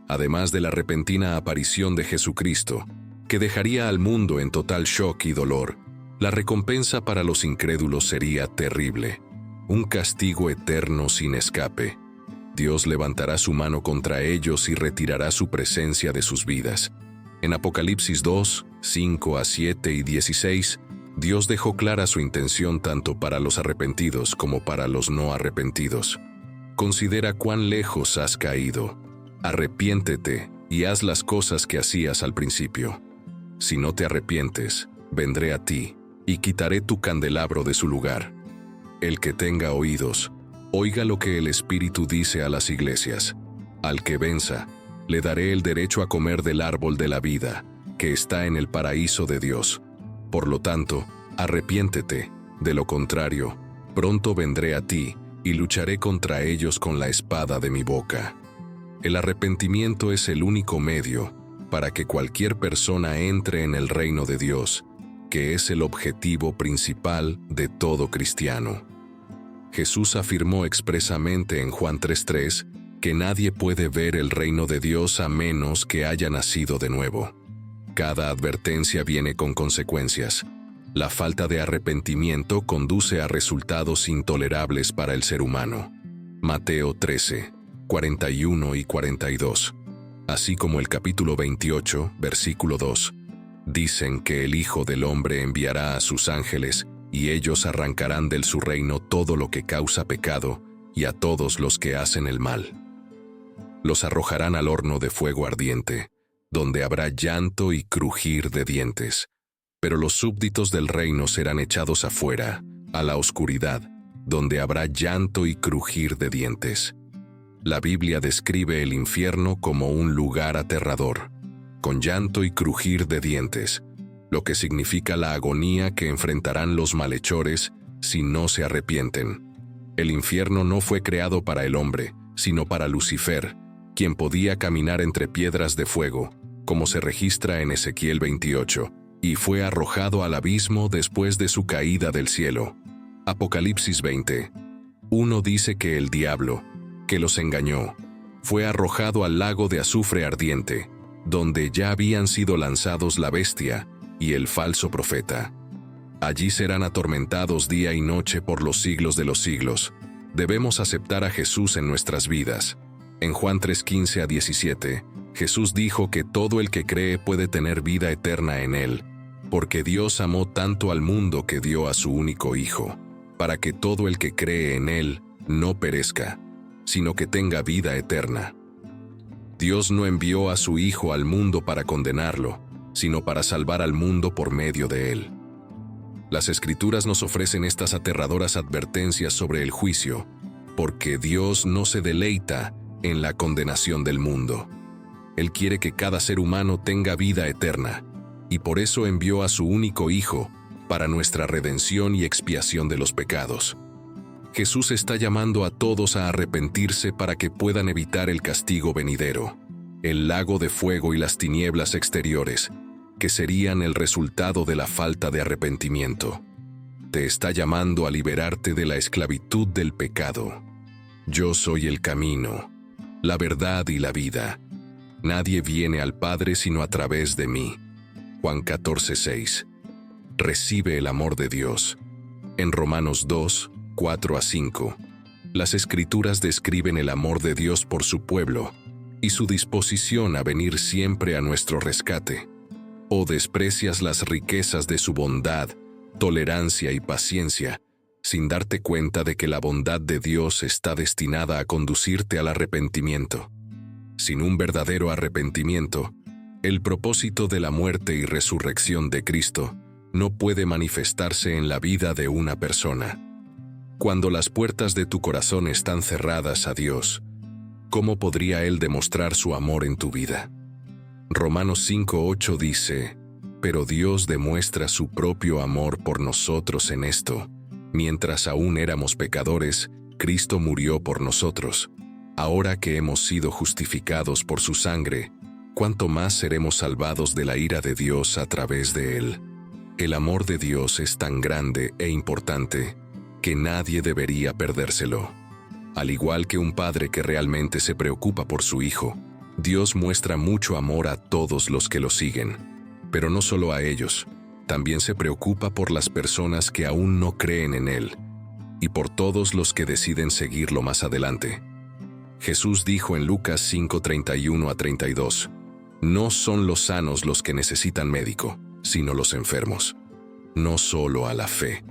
Además de la repentina aparición de Jesucristo, que dejaría al mundo en total shock y dolor, la recompensa para los incrédulos sería terrible, un castigo eterno sin escape. Dios levantará su mano contra ellos y retirará su presencia de sus vidas. En Apocalipsis 2, 5-7 y 16, Dios dejó clara su intención tanto para los arrepentidos como para los no arrepentidos. Considera cuán lejos has caído. Arrepiéntete y haz las cosas que hacías al principio. Si no te arrepientes, vendré a ti y quitaré tu candelabro de su lugar. El que tenga oídos, oiga lo que el Espíritu dice a las iglesias. Al que venza, le daré el derecho a comer del árbol de la vida, que está en el paraíso de Dios. Por lo tanto, arrepiéntete, de lo contrario, pronto vendré a ti y lucharé contra ellos con la espada de mi boca. El arrepentimiento es el único medio para que cualquier persona entre en el reino de Dios, que es el objetivo principal de todo cristiano. Jesús afirmó expresamente en Juan 3:3 que nadie puede ver el reino de Dios a menos que haya nacido de nuevo. Cada advertencia viene con consecuencias. La falta de arrepentimiento conduce a resultados intolerables para el ser humano. Mateo 13, 41 y 42. así como el capítulo 28, versículo 2. Dicen que el Hijo del Hombre enviará a sus ángeles, y ellos arrancarán de su reino todo lo que causa pecado, y a todos los que hacen el mal. Los arrojarán al horno de fuego ardiente, donde habrá llanto y crujir de dientes. Pero los súbditos del reino serán echados afuera, a la oscuridad, donde habrá llanto y crujir de dientes. La Biblia describe el infierno como un lugar aterrador, con llanto y crujir de dientes, lo que significa la agonía que enfrentarán los malhechores si no se arrepienten. El infierno no fue creado para el hombre, sino para Lucifer, quien podía caminar entre piedras de fuego, como se registra en Ezequiel 28, y fue arrojado al abismo después de su caída del cielo. Apocalipsis 20. 1 dice que el diablo, que los engañó, fue arrojado al lago de azufre ardiente, donde ya habían sido lanzados la bestia y el falso profeta. Allí serán atormentados día y noche por los siglos de los siglos. Debemos aceptar a Jesús en nuestras vidas. En Juan 3:15 a 17, Jesús dijo que todo el que cree puede tener vida eterna en Él, porque Dios amó tanto al mundo que dio a su único Hijo, para que todo el que cree en Él no perezca, sino que tenga vida eterna. Dios no envió a su Hijo al mundo para condenarlo, sino para salvar al mundo por medio de Él. Las Escrituras nos ofrecen estas aterradoras advertencias sobre el juicio, porque Dios no se deleita en la condenación del mundo. Él quiere que cada ser humano tenga vida eterna, y por eso envió a su único Hijo para nuestra redención y expiación de los pecados. Jesús está llamando a todos a arrepentirse para que puedan evitar el castigo venidero, el lago de fuego y las tinieblas exteriores, que serían el resultado de la falta de arrepentimiento. Te está llamando a liberarte de la esclavitud del pecado. Yo soy el camino, la verdad y la vida. Nadie viene al Padre sino a través de mí. Juan 14:6. Recibe el amor de Dios. En Romanos 2, 4 a 5, las Escrituras describen el amor de Dios por su pueblo y su disposición a venir siempre a nuestro rescate. ¿O desprecias las riquezas de su bondad, tolerancia y paciencia, sin darte cuenta de que la bondad de Dios está destinada a conducirte al arrepentimiento? Sin un verdadero arrepentimiento, el propósito de la muerte y resurrección de Cristo no puede manifestarse en la vida de una persona. Cuando las puertas de tu corazón están cerradas a Dios, ¿cómo podría Él demostrar su amor en tu vida? Romanos 5:8 dice, pero Dios demuestra su propio amor por nosotros en esto: mientras aún éramos pecadores, Cristo murió por nosotros. Ahora que hemos sido justificados por su sangre, ¿cuánto más seremos salvados de la ira de Dios a través de Él? El amor de Dios es tan grande e importante que nadie debería perdérselo. Al igual que un padre que realmente se preocupa por su hijo, Dios muestra mucho amor a todos los que lo siguen. Pero no solo a ellos, también se preocupa por las personas que aún no creen en Él, y por todos los que deciden seguirlo más adelante. Jesús dijo en Lucas 5:31 a 32, no son los sanos los que necesitan médico, sino los enfermos. No solo a la fe.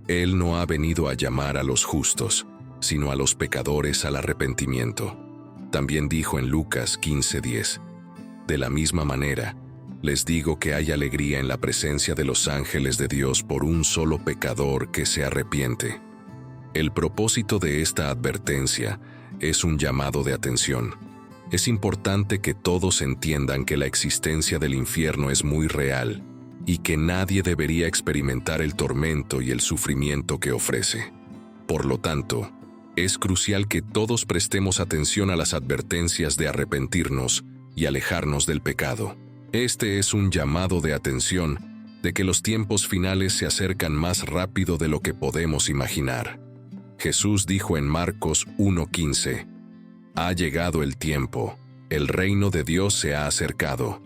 Él no ha venido a llamar a los justos, sino a los pecadores al arrepentimiento. También dijo en Lucas 15:10, de la misma manera, les digo que hay alegría en la presencia de los ángeles de Dios por un solo pecador que se arrepiente. El propósito de esta advertencia es un llamado de atención. Es importante que todos entiendan que la existencia del infierno es muy real y que nadie debería experimentar el tormento y el sufrimiento que ofrece. Por lo tanto, es crucial que todos prestemos atención a las advertencias de arrepentirnos y alejarnos del pecado. Este es un llamado de atención de que los tiempos finales se acercan más rápido de lo que podemos imaginar. Jesús dijo en Marcos 1:15, ha llegado el tiempo, el reino de Dios se ha acercado.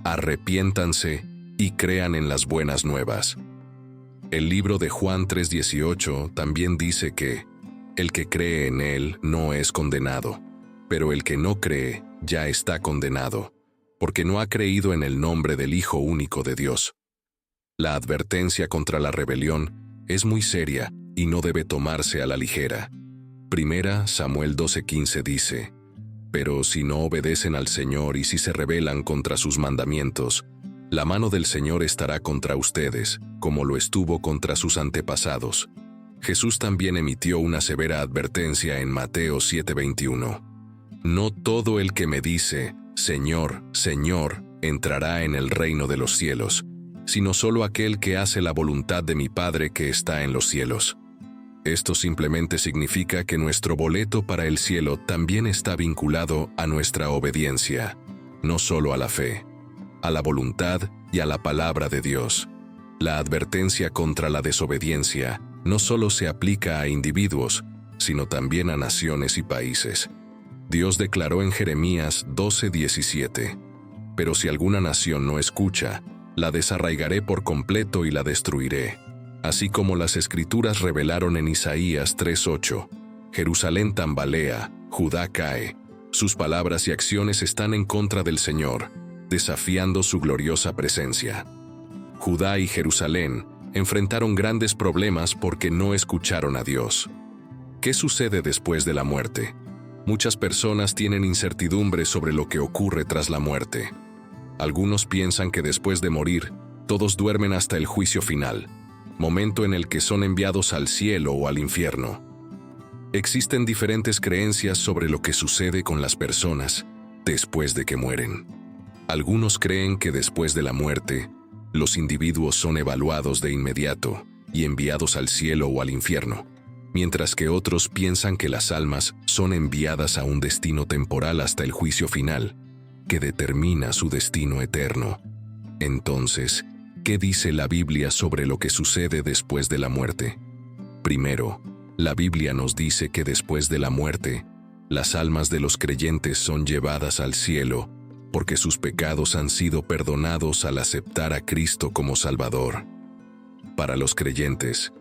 Arrepiéntanse y crean en las buenas nuevas. El libro de Juan 3:18 también dice que el que cree en Él no es condenado, pero el que no cree ya está condenado, porque no ha creído en el nombre del Hijo único de Dios. La advertencia contra la rebelión es muy seria y no debe tomarse a la ligera. Primera Samuel 12:15 dice: «Pero si no obedecen al Señor y si se rebelan contra sus mandamientos, la mano del Señor estará contra ustedes, como lo estuvo contra sus antepasados». Jesús también emitió una severa advertencia en Mateo 7:21. «No todo el que me dice, Señor, Señor, entrará en el reino de los cielos, sino solo aquel que hace la voluntad de mi Padre que está en los cielos». Esto simplemente significa que nuestro boleto para el cielo también está vinculado a nuestra obediencia, no solo a la fe, a la voluntad y a la palabra de Dios. La advertencia contra la desobediencia no solo se aplica a individuos, sino también a naciones y países. Dios declaró en Jeremías 12:17: «Pero si alguna nación no escucha, la desarraigaré por completo y la destruiré». Así como las Escrituras revelaron en Isaías 3:8, Jerusalén tambalea, Judá cae. Sus palabras y acciones están en contra del Señor, desafiando su gloriosa presencia. Judá y Jerusalén enfrentaron grandes problemas porque no escucharon a Dios. ¿Qué sucede después de la muerte? Muchas personas tienen incertidumbre sobre lo que ocurre tras la muerte. Algunos piensan que después de morir, todos duermen hasta el juicio final, momento en el que son enviados al cielo o al infierno. Existen diferentes creencias sobre lo que sucede con las personas después de que mueren. Algunos creen que después de la muerte, los individuos son evaluados de inmediato y enviados al cielo o al infierno, mientras que otros piensan que las almas son enviadas a un destino temporal hasta el juicio final, que determina su destino eterno. Entonces, ¿qué dice la Biblia sobre lo que sucede después de la muerte? Primero, la Biblia nos dice que después de la muerte, las almas de los creyentes son llevadas al cielo porque sus pecados han sido perdonados al aceptar a Cristo como Salvador. Para los creyentes,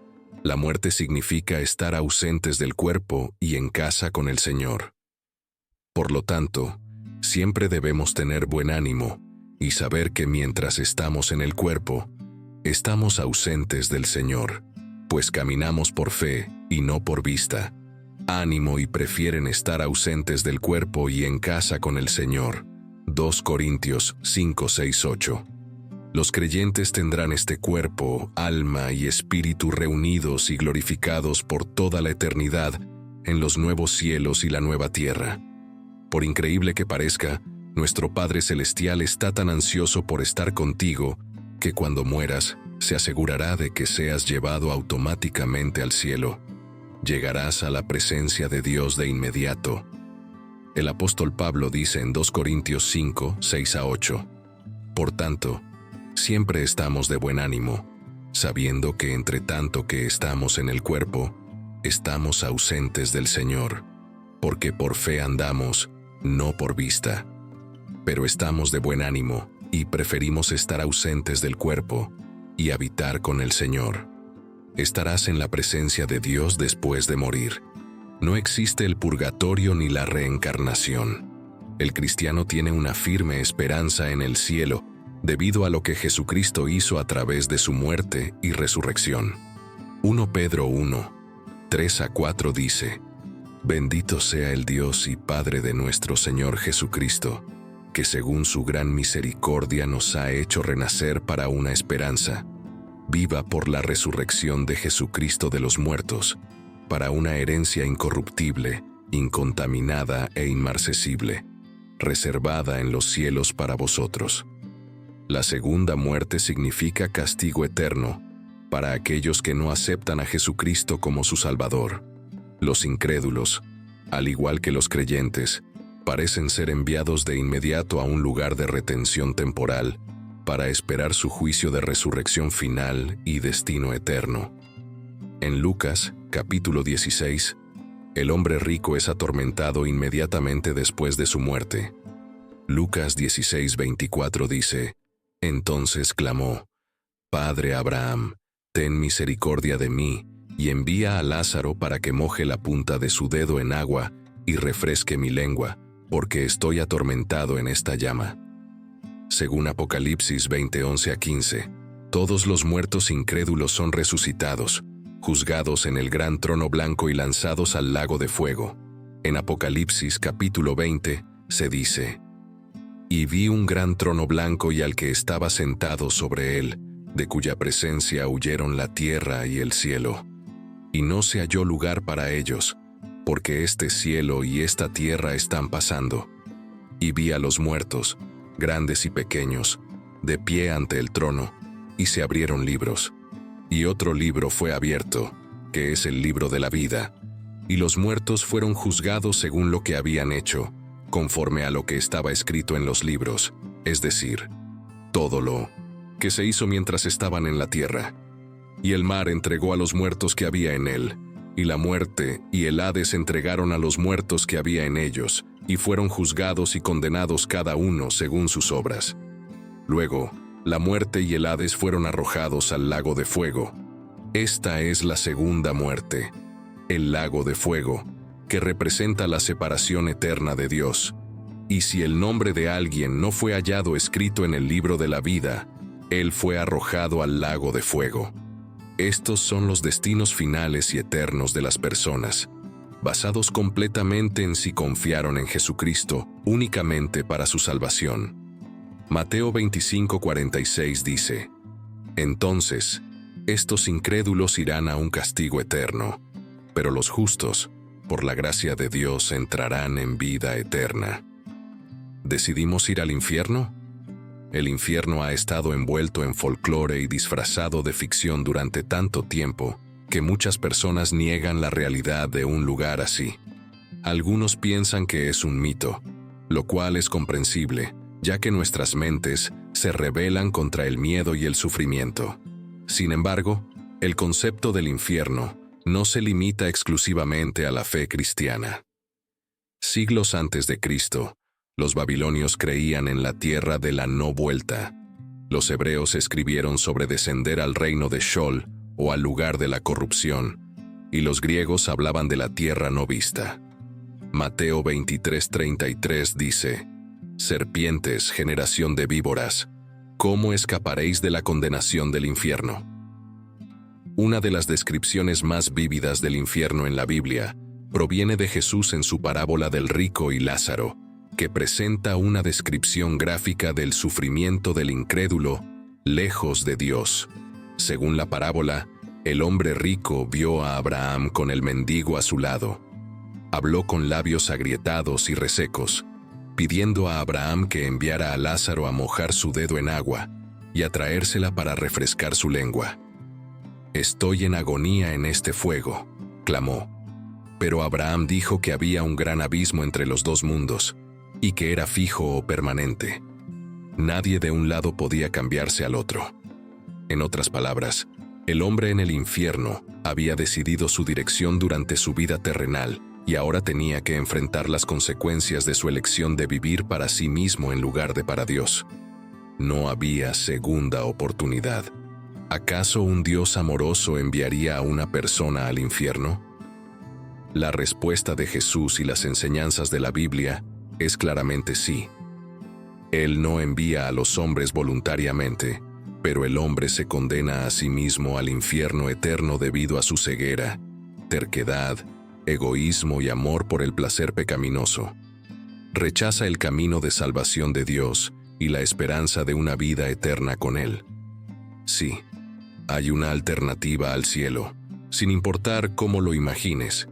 la muerte significa estar ausentes del cuerpo y en casa con el Señor. Por lo tanto, siempre debemos tener buen ánimo y saber que mientras estamos en el cuerpo, estamos ausentes del Señor, pues caminamos por fe y no por vista. Ánimo y prefieren estar ausentes del cuerpo y en casa con el Señor. 2 Corintios 5, 6, 8. Los creyentes tendrán este cuerpo, alma y espíritu reunidos y glorificados por toda la eternidad en los nuevos cielos y la nueva tierra. Por increíble que parezca, nuestro Padre Celestial está tan ansioso por estar contigo que cuando mueras, se asegurará de que seas llevado automáticamente al cielo. Llegarás a la presencia de Dios de inmediato. El apóstol Pablo dice en 2 Corintios 5, 6 a 8, «Por tanto, siempre estamos de buen ánimo, sabiendo que entre tanto que estamos en el cuerpo, estamos ausentes del Señor, porque por fe andamos, no por vista. Pero estamos de buen ánimo y preferimos estar ausentes del cuerpo y habitar con el Señor». Estarás en la presencia de Dios después de morir. No existe el purgatorio ni la reencarnación. El cristiano tiene una firme esperanza en el cielo debido a lo que Jesucristo hizo a través de su muerte y resurrección. 1 Pedro 1, 3 a 4 dice: «Bendito sea el Dios y Padre de nuestro Señor Jesucristo, que según su gran misericordia nos ha hecho renacer para una esperanza viva por la resurrección de Jesucristo de los muertos, para una herencia incorruptible, incontaminada e inmarcesible, reservada en los cielos para vosotros». La segunda muerte significa castigo eterno para aquellos que no aceptan a Jesucristo como su Salvador. Los incrédulos, al igual que los creyentes, parecen ser enviados de inmediato a un lugar de retención temporal para esperar su juicio de resurrección final y destino eterno. En Lucas, capítulo 16, el hombre rico es atormentado inmediatamente después de su muerte. Lucas 16, 24 dice: «Entonces clamó: Padre Abraham, ten misericordia de mí, y envía a Lázaro para que moje la punta de su dedo en agua y refresque mi lengua, porque estoy atormentado en esta llama. Según Apocalipsis 20:11-15, todos los muertos incrédulos son resucitados, juzgados en el gran trono blanco y lanzados al lago de fuego. En Apocalipsis capítulo 20 se dice: «Y vi un gran trono blanco y al que estaba sentado sobre él, de cuya presencia huyeron la tierra y el cielo. Y no se halló lugar para ellos, porque este cielo y esta tierra están pasando. Y vi a los muertos, grandes y pequeños, de pie ante el trono, y se abrieron libros. Y otro libro fue abierto, que es el libro de la vida. Y los muertos fueron juzgados según lo que habían hecho, conforme a lo que estaba escrito en los libros, es decir, todo lo que se hizo mientras estaban en la tierra. Y el mar entregó a los muertos que había en él, y la muerte y el Hades entregaron a los muertos que había en ellos, y fueron juzgados y condenados cada uno según sus obras. Luego, la muerte y el Hades fueron arrojados al lago de fuego. Esta es la segunda muerte, el lago de fuego, que representa la separación eterna de Dios. Y si el nombre de alguien no fue hallado escrito en el libro de la vida, él fue arrojado al lago de fuego. Estos son los destinos finales y eternos de las personas, basados completamente en si confiaron en Jesucristo únicamente para su salvación. Mateo 25:46 dice: «Entonces, estos incrédulos irán a un castigo eterno, pero los justos, por la gracia de Dios, entrarán en vida eterna». ¿Decidimos ir al infierno? El infierno ha estado envuelto en folclore y disfrazado de ficción durante tanto tiempo que muchas personas niegan la realidad de un lugar así. Algunos piensan que es un mito, lo cual es comprensible, ya que nuestras mentes se rebelan contra el miedo y el sufrimiento. Sin embargo, el concepto del infierno no se limita exclusivamente a la fe cristiana. Siglos antes de Cristo, los babilonios creían en la tierra de la no vuelta. Los hebreos escribieron sobre descender al reino de Sheol o al lugar de la corrupción, y los griegos hablaban de la tierra no vista. Mateo 23:33 dice: «Serpientes, generación de víboras, ¿cómo escaparéis de la condenación del infierno?». Una de las descripciones más vívidas del infierno en la Biblia proviene de Jesús en su parábola del rico y Lázaro, que presenta una descripción gráfica del sufrimiento del incrédulo lejos de Dios. Según la parábola, el hombre rico vio a Abraham con el mendigo a su lado. Habló con labios agrietados y resecos, pidiendo a Abraham que enviara a Lázaro a mojar su dedo en agua y a traérsela para refrescar su lengua. «Estoy en agonía en este fuego», clamó. Pero Abraham dijo que había un gran abismo entre los dos mundos, y que era fijo o permanente. Nadie de un lado podía cambiarse al otro. En otras palabras, el hombre en el infierno había decidido su dirección durante su vida terrenal y ahora tenía que enfrentar las consecuencias de su elección de vivir para sí mismo en lugar de para Dios. No había segunda oportunidad. ¿Acaso un Dios amoroso enviaría a una persona al infierno? La respuesta de Jesús y las enseñanzas de la Biblia es claramente sí. Él no envía a los hombres voluntariamente, pero el hombre se condena a sí mismo al infierno eterno debido a su ceguera, terquedad, egoísmo y amor por el placer pecaminoso. Rechaza el camino de salvación de Dios y la esperanza de una vida eterna con Él. Sí, hay una alternativa al cielo, sin importar cómo lo imagines.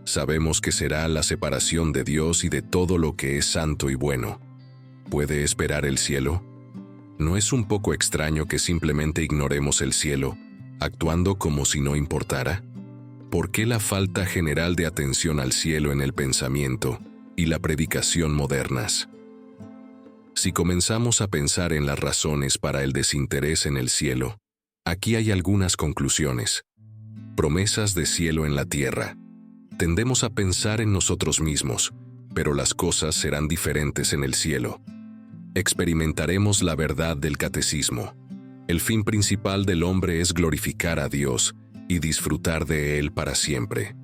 Sabemos que será la separación de Dios y de todo lo que es santo y bueno. ¿Puede esperar el cielo? ¿No es un poco extraño que simplemente ignoremos el cielo, actuando como si no importara? ¿Por qué la falta general de atención al cielo en el pensamiento y la predicación modernas? Si comenzamos a pensar en las razones para el desinterés en el cielo, aquí hay algunas conclusiones. Promesas de cielo en la tierra. Tendemos a pensar en nosotros mismos, pero las cosas serán diferentes en el cielo. Experimentaremos la verdad del catecismo. El fin principal del hombre es glorificar a Dios y disfrutar de Él para siempre.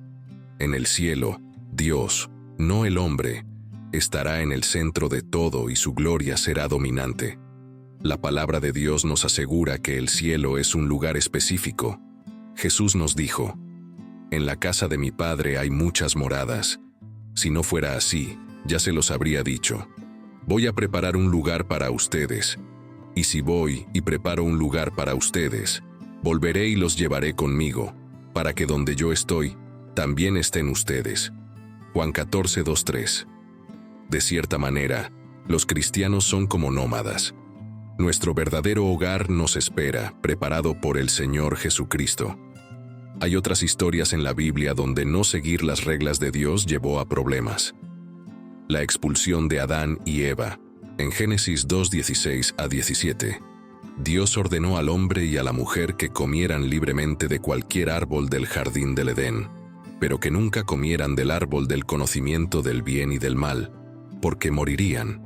En el cielo, Dios, no el hombre, estará en el centro de todo y su gloria será dominante. La palabra de Dios nos asegura que el cielo es un lugar específico. Jesús nos dijo: «En la casa de mi Padre hay muchas moradas. Si no fuera así, ya se los habría dicho. Voy a preparar un lugar para ustedes. Y si voy y preparo un lugar para ustedes, volveré y los llevaré conmigo, para que donde yo estoy, también estén ustedes». Juan 14, 2, 3. De cierta manera, los cristianos son como nómadas. Nuestro verdadero hogar nos espera, preparado por el Señor Jesucristo. Hay otras historias en la Biblia donde no seguir las reglas de Dios llevó a problemas. La expulsión de Adán y Eva, en Génesis 2, 16 a 17. Dios ordenó al hombre y a la mujer que comieran libremente de cualquier árbol del jardín del Edén, pero que nunca comieran del árbol del conocimiento del bien y del mal, porque morirían.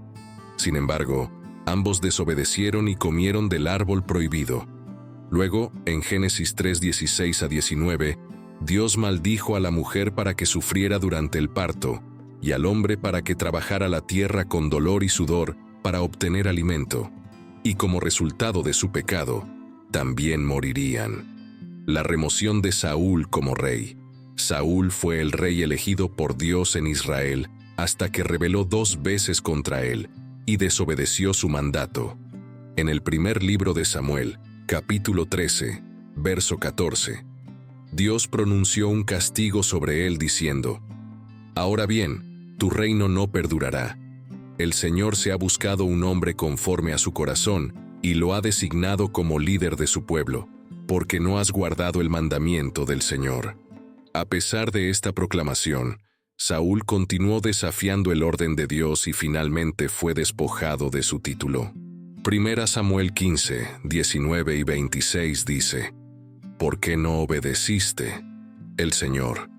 Sin embargo, ambos desobedecieron y comieron del árbol prohibido. Luego, en Génesis 3, 16 a 19, Dios maldijo a la mujer para que sufriera durante el parto, y al hombre para que trabajara la tierra con dolor y sudor para obtener alimento. Y como resultado de su pecado, también morirían. La remoción de Saúl como rey. Saúl fue el rey elegido por Dios en Israel hasta que rebeló 2 veces contra él y desobedeció su mandato. En el primer libro de Samuel, capítulo 13, verso 14, Dios pronunció un castigo sobre él diciendo: «Ahora bien, tu reino no perdurará. El Señor se ha buscado un hombre conforme a su corazón y lo ha designado como líder de su pueblo, porque no has guardado el mandamiento del Señor». A pesar de esta proclamación, Saúl continuó desafiando el orden de Dios y finalmente fue despojado de su título. 1 Samuel 15, 19 y 26 dice: «¿Por qué no obedeciste? El Señor.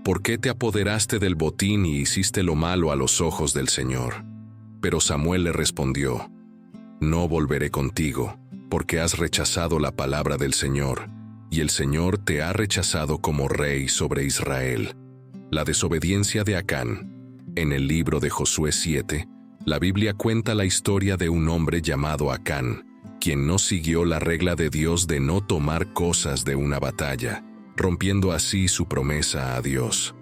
¿Por qué te apoderaste del botín y hiciste lo malo a los ojos del Señor?». Pero Samuel le respondió: «No volveré contigo, porque has rechazado la palabra del Señor, y el Señor te ha rechazado como rey sobre Israel». La desobediencia de Acán. En el libro de Josué 7, la Biblia cuenta la historia de un hombre llamado Acán, quien no siguió la regla de Dios de no tomar cosas de una batalla, rompiendo así su promesa a Dios.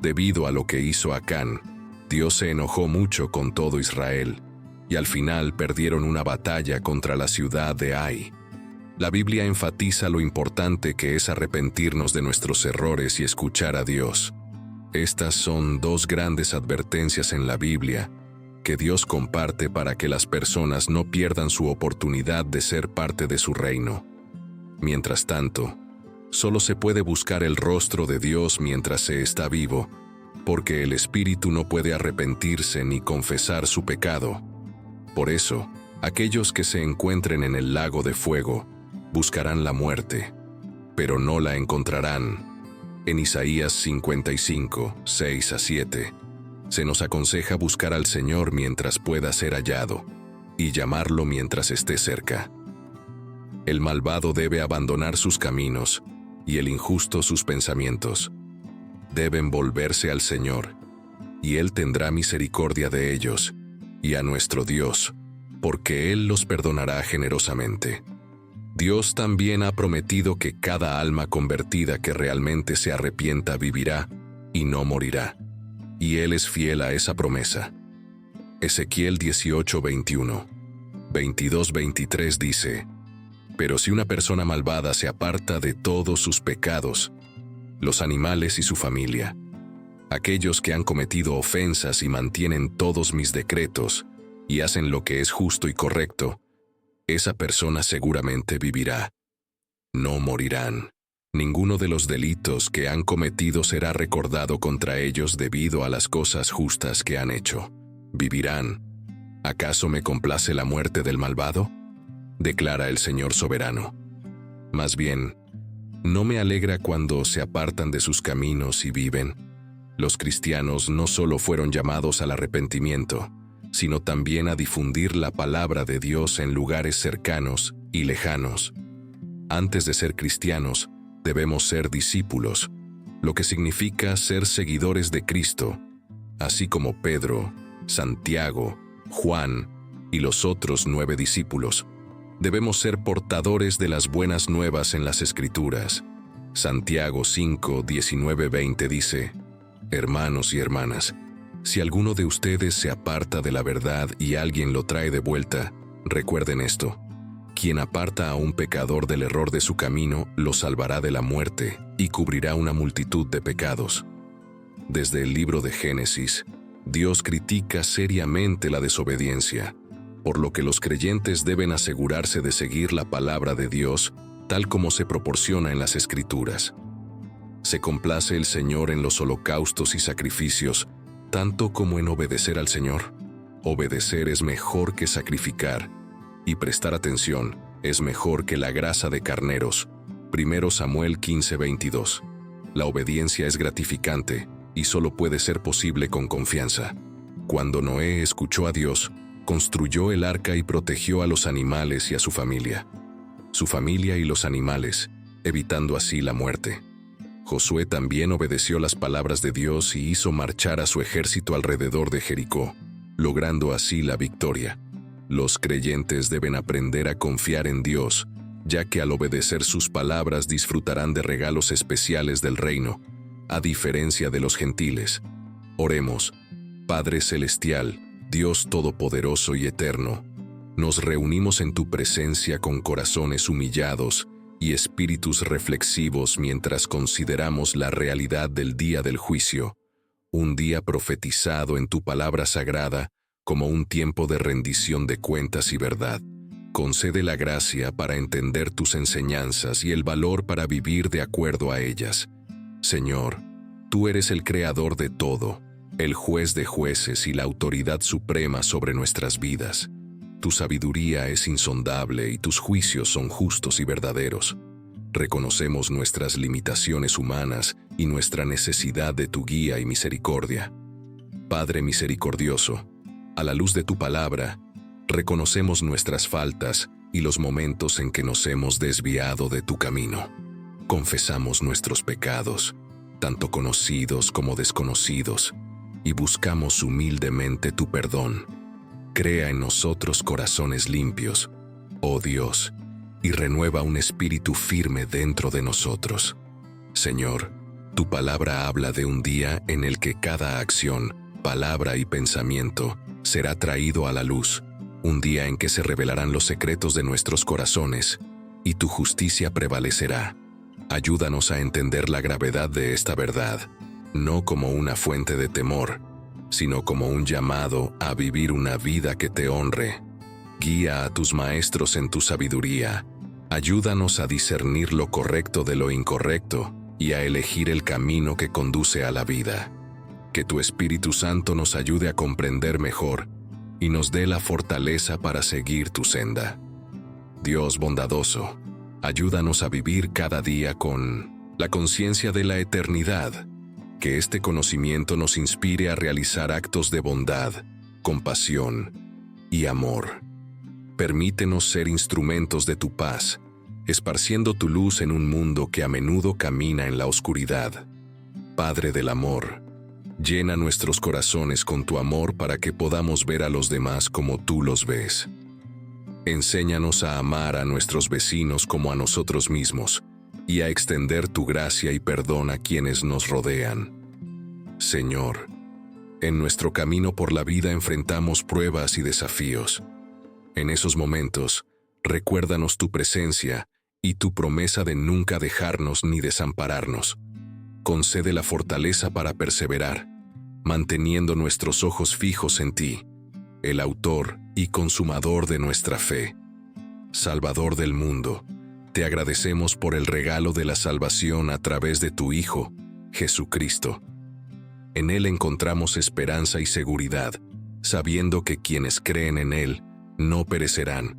Debido a lo que hizo Acán, Dios se enojó mucho con todo Israel, y al final perdieron una batalla contra la ciudad de Ai. La Biblia enfatiza lo importante que es arrepentirnos de nuestros errores y escuchar a Dios. Estas son 2 grandes advertencias en la Biblia que Dios comparte para que las personas no pierdan su oportunidad de ser parte de su reino. Mientras tanto, solo se puede buscar el rostro de Dios mientras se está vivo, porque el espíritu no puede arrepentirse ni confesar su pecado. Por eso, aquellos que se encuentren en el lago de fuego buscarán la muerte, pero no la encontrarán. En Isaías 55, 6 a 7, se nos aconseja buscar al Señor mientras pueda ser hallado, y llamarlo mientras esté cerca. El malvado debe abandonar sus caminos, y el injusto sus pensamientos. Deben volverse al Señor, y Él tendrá misericordia de ellos, y a nuestro Dios, porque Él los perdonará generosamente. Dios también ha prometido que cada alma convertida que realmente se arrepienta vivirá y no morirá. Y Él es fiel a esa promesa. Ezequiel 18, 21, 22, 23 dice: «Pero si una persona malvada se aparta de todos sus pecados, los animales y su familia, aquellos que han cometido ofensas y mantienen todos mis decretos, y hacen lo que es justo y correcto, esa persona seguramente vivirá. No morirán. Ninguno de los delitos que han cometido será recordado contra ellos debido a las cosas justas que han hecho. Vivirán. ¿Acaso me complace la muerte del malvado?», declara el Señor soberano. Más bien, no me alegra cuando se apartan de sus caminos y viven. Los cristianos no solo fueron llamados al arrepentimiento, sino también a difundir la palabra de Dios en lugares cercanos y lejanos. Antes de ser cristianos, debemos ser discípulos, lo que significa ser seguidores de Cristo, así como Pedro, Santiago, Juan y los otros 9 discípulos. Debemos ser portadores de las buenas nuevas en las Escrituras. Santiago 5, 19, 20 dice: Hermanos y hermanas, si alguno de ustedes se aparta de la verdad y alguien lo trae de vuelta, recuerden esto: quien aparta a un pecador del error de su camino, lo salvará de la muerte y cubrirá una multitud de pecados. Desde el libro de Génesis, Dios critica seriamente la desobediencia, por lo que los creyentes deben asegurarse de seguir la palabra de Dios tal como se proporciona en las Escrituras. ¿Se complace el Señor en los holocaustos y sacrificios, tanto como en obedecer al Señor? Obedecer es mejor que sacrificar, y prestar atención es mejor que la grasa de carneros. 1 Samuel 15:22. La obediencia es gratificante y solo puede ser posible con confianza. Cuando Noé escuchó a Dios, construyó el arca y protegió a los animales y a su familia y los animales, evitando así la muerte. Josué también obedeció las palabras de Dios y hizo marchar a su ejército alrededor de Jericó, logrando así la victoria. Los creyentes deben aprender a confiar en Dios, ya que al obedecer sus palabras disfrutarán de regalos especiales del reino, a diferencia de los gentiles. Oremos. Padre Celestial, Dios Todopoderoso y Eterno, nos reunimos en tu presencia con corazones humillados y espíritus reflexivos mientras consideramos la realidad del día del juicio, un día profetizado en tu palabra sagrada como un tiempo de rendición de cuentas y verdad. Concede la gracia para entender tus enseñanzas y el valor para vivir de acuerdo a ellas. Señor, tú eres el creador de todo, el juez de jueces y la autoridad suprema sobre nuestras vidas. Tu sabiduría es insondable y tus juicios son justos y verdaderos. Reconocemos nuestras limitaciones humanas y nuestra necesidad de tu guía y misericordia. Padre misericordioso, a la luz de tu palabra, reconocemos nuestras faltas y los momentos en que nos hemos desviado de tu camino. Confesamos nuestros pecados, tanto conocidos como desconocidos, y buscamos humildemente tu perdón. Crea en nosotros corazones limpios, oh Dios, y renueva un espíritu firme dentro de nosotros. Señor, tu palabra habla de un día en el que cada acción, palabra y pensamiento será traído a la luz, un día en que se revelarán los secretos de nuestros corazones, y tu justicia prevalecerá. Ayúdanos a entender la gravedad de esta verdad, no como una fuente de temor, sino como un llamado a vivir una vida que te honre. Guía a tus maestros en tu sabiduría. Ayúdanos a discernir lo correcto de lo incorrecto y a elegir el camino que conduce a la vida. Que tu Espíritu Santo nos ayude a comprender mejor y nos dé la fortaleza para seguir tu senda. Dios bondadoso, ayúdanos a vivir cada día con la conciencia de la eternidad. Que este conocimiento nos inspire a realizar actos de bondad, compasión y amor. Permítenos ser instrumentos de tu paz, esparciendo tu luz en un mundo que a menudo camina en la oscuridad. Padre del amor, llena nuestros corazones con tu amor para que podamos ver a los demás como tú los ves. Enséñanos a amar a nuestros vecinos como a nosotros mismos, y a extender tu gracia y perdón a quienes nos rodean. Señor, en nuestro camino por la vida enfrentamos pruebas y desafíos. En esos momentos, recuérdanos tu presencia y tu promesa de nunca dejarnos ni desampararnos. Concede la fortaleza para perseverar, manteniendo nuestros ojos fijos en ti, el autor y consumador de nuestra fe. Salvador del mundo, te agradecemos por el regalo de la salvación a través de tu Hijo, Jesucristo. En Él encontramos esperanza y seguridad, sabiendo que quienes creen en Él no perecerán,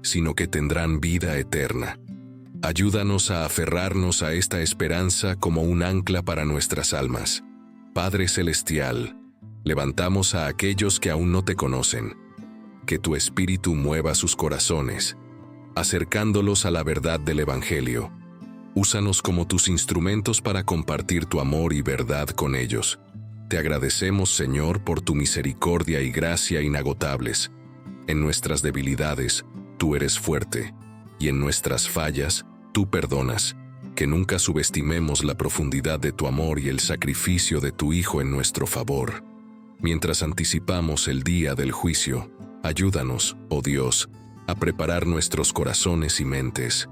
sino que tendrán vida eterna. Ayúdanos a aferrarnos a esta esperanza como un ancla para nuestras almas. Padre Celestial, levantamos a aquellos que aún no te conocen. Que tu Espíritu mueva sus corazones, acercándolos a la verdad del Evangelio. Úsanos como tus instrumentos para compartir tu amor y verdad con ellos. Te agradecemos, Señor, por tu misericordia y gracia inagotables. En nuestras debilidades, tú eres fuerte, y en nuestras fallas, tú perdonas. Que nunca subestimemos la profundidad de tu amor y el sacrificio de tu Hijo en nuestro favor. Mientras anticipamos el día del juicio, ayúdanos, oh Dios, a preparar nuestros corazones y mentes,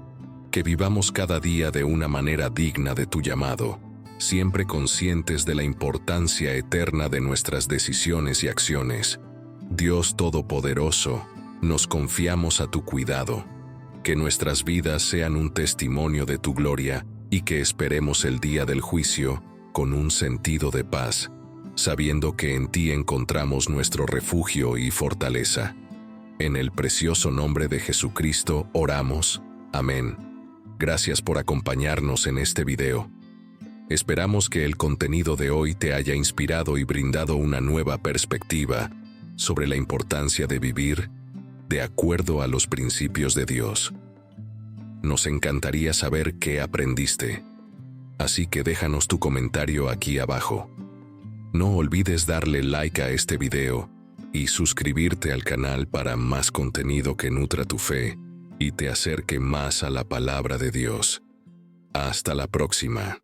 que vivamos cada día de una manera digna de tu llamado, siempre conscientes de la importancia eterna de nuestras decisiones y acciones. Dios Todopoderoso, nos confiamos a tu cuidado. Que nuestras vidas sean un testimonio de tu gloria y que esperemos el día del juicio con un sentido de paz, sabiendo que en ti encontramos nuestro refugio y fortaleza. En el precioso nombre de Jesucristo oramos. Amén. Gracias por acompañarnos en este video. Esperamos que el contenido de hoy te haya inspirado y brindado una nueva perspectiva sobre la importancia de vivir de acuerdo a los principios de Dios. Nos encantaría saber qué aprendiste, así que déjanos tu comentario aquí abajo. No olvides darle like a este video y suscribirte al canal para más contenido que nutra tu fe y te acerque más a la palabra de Dios. Hasta la próxima.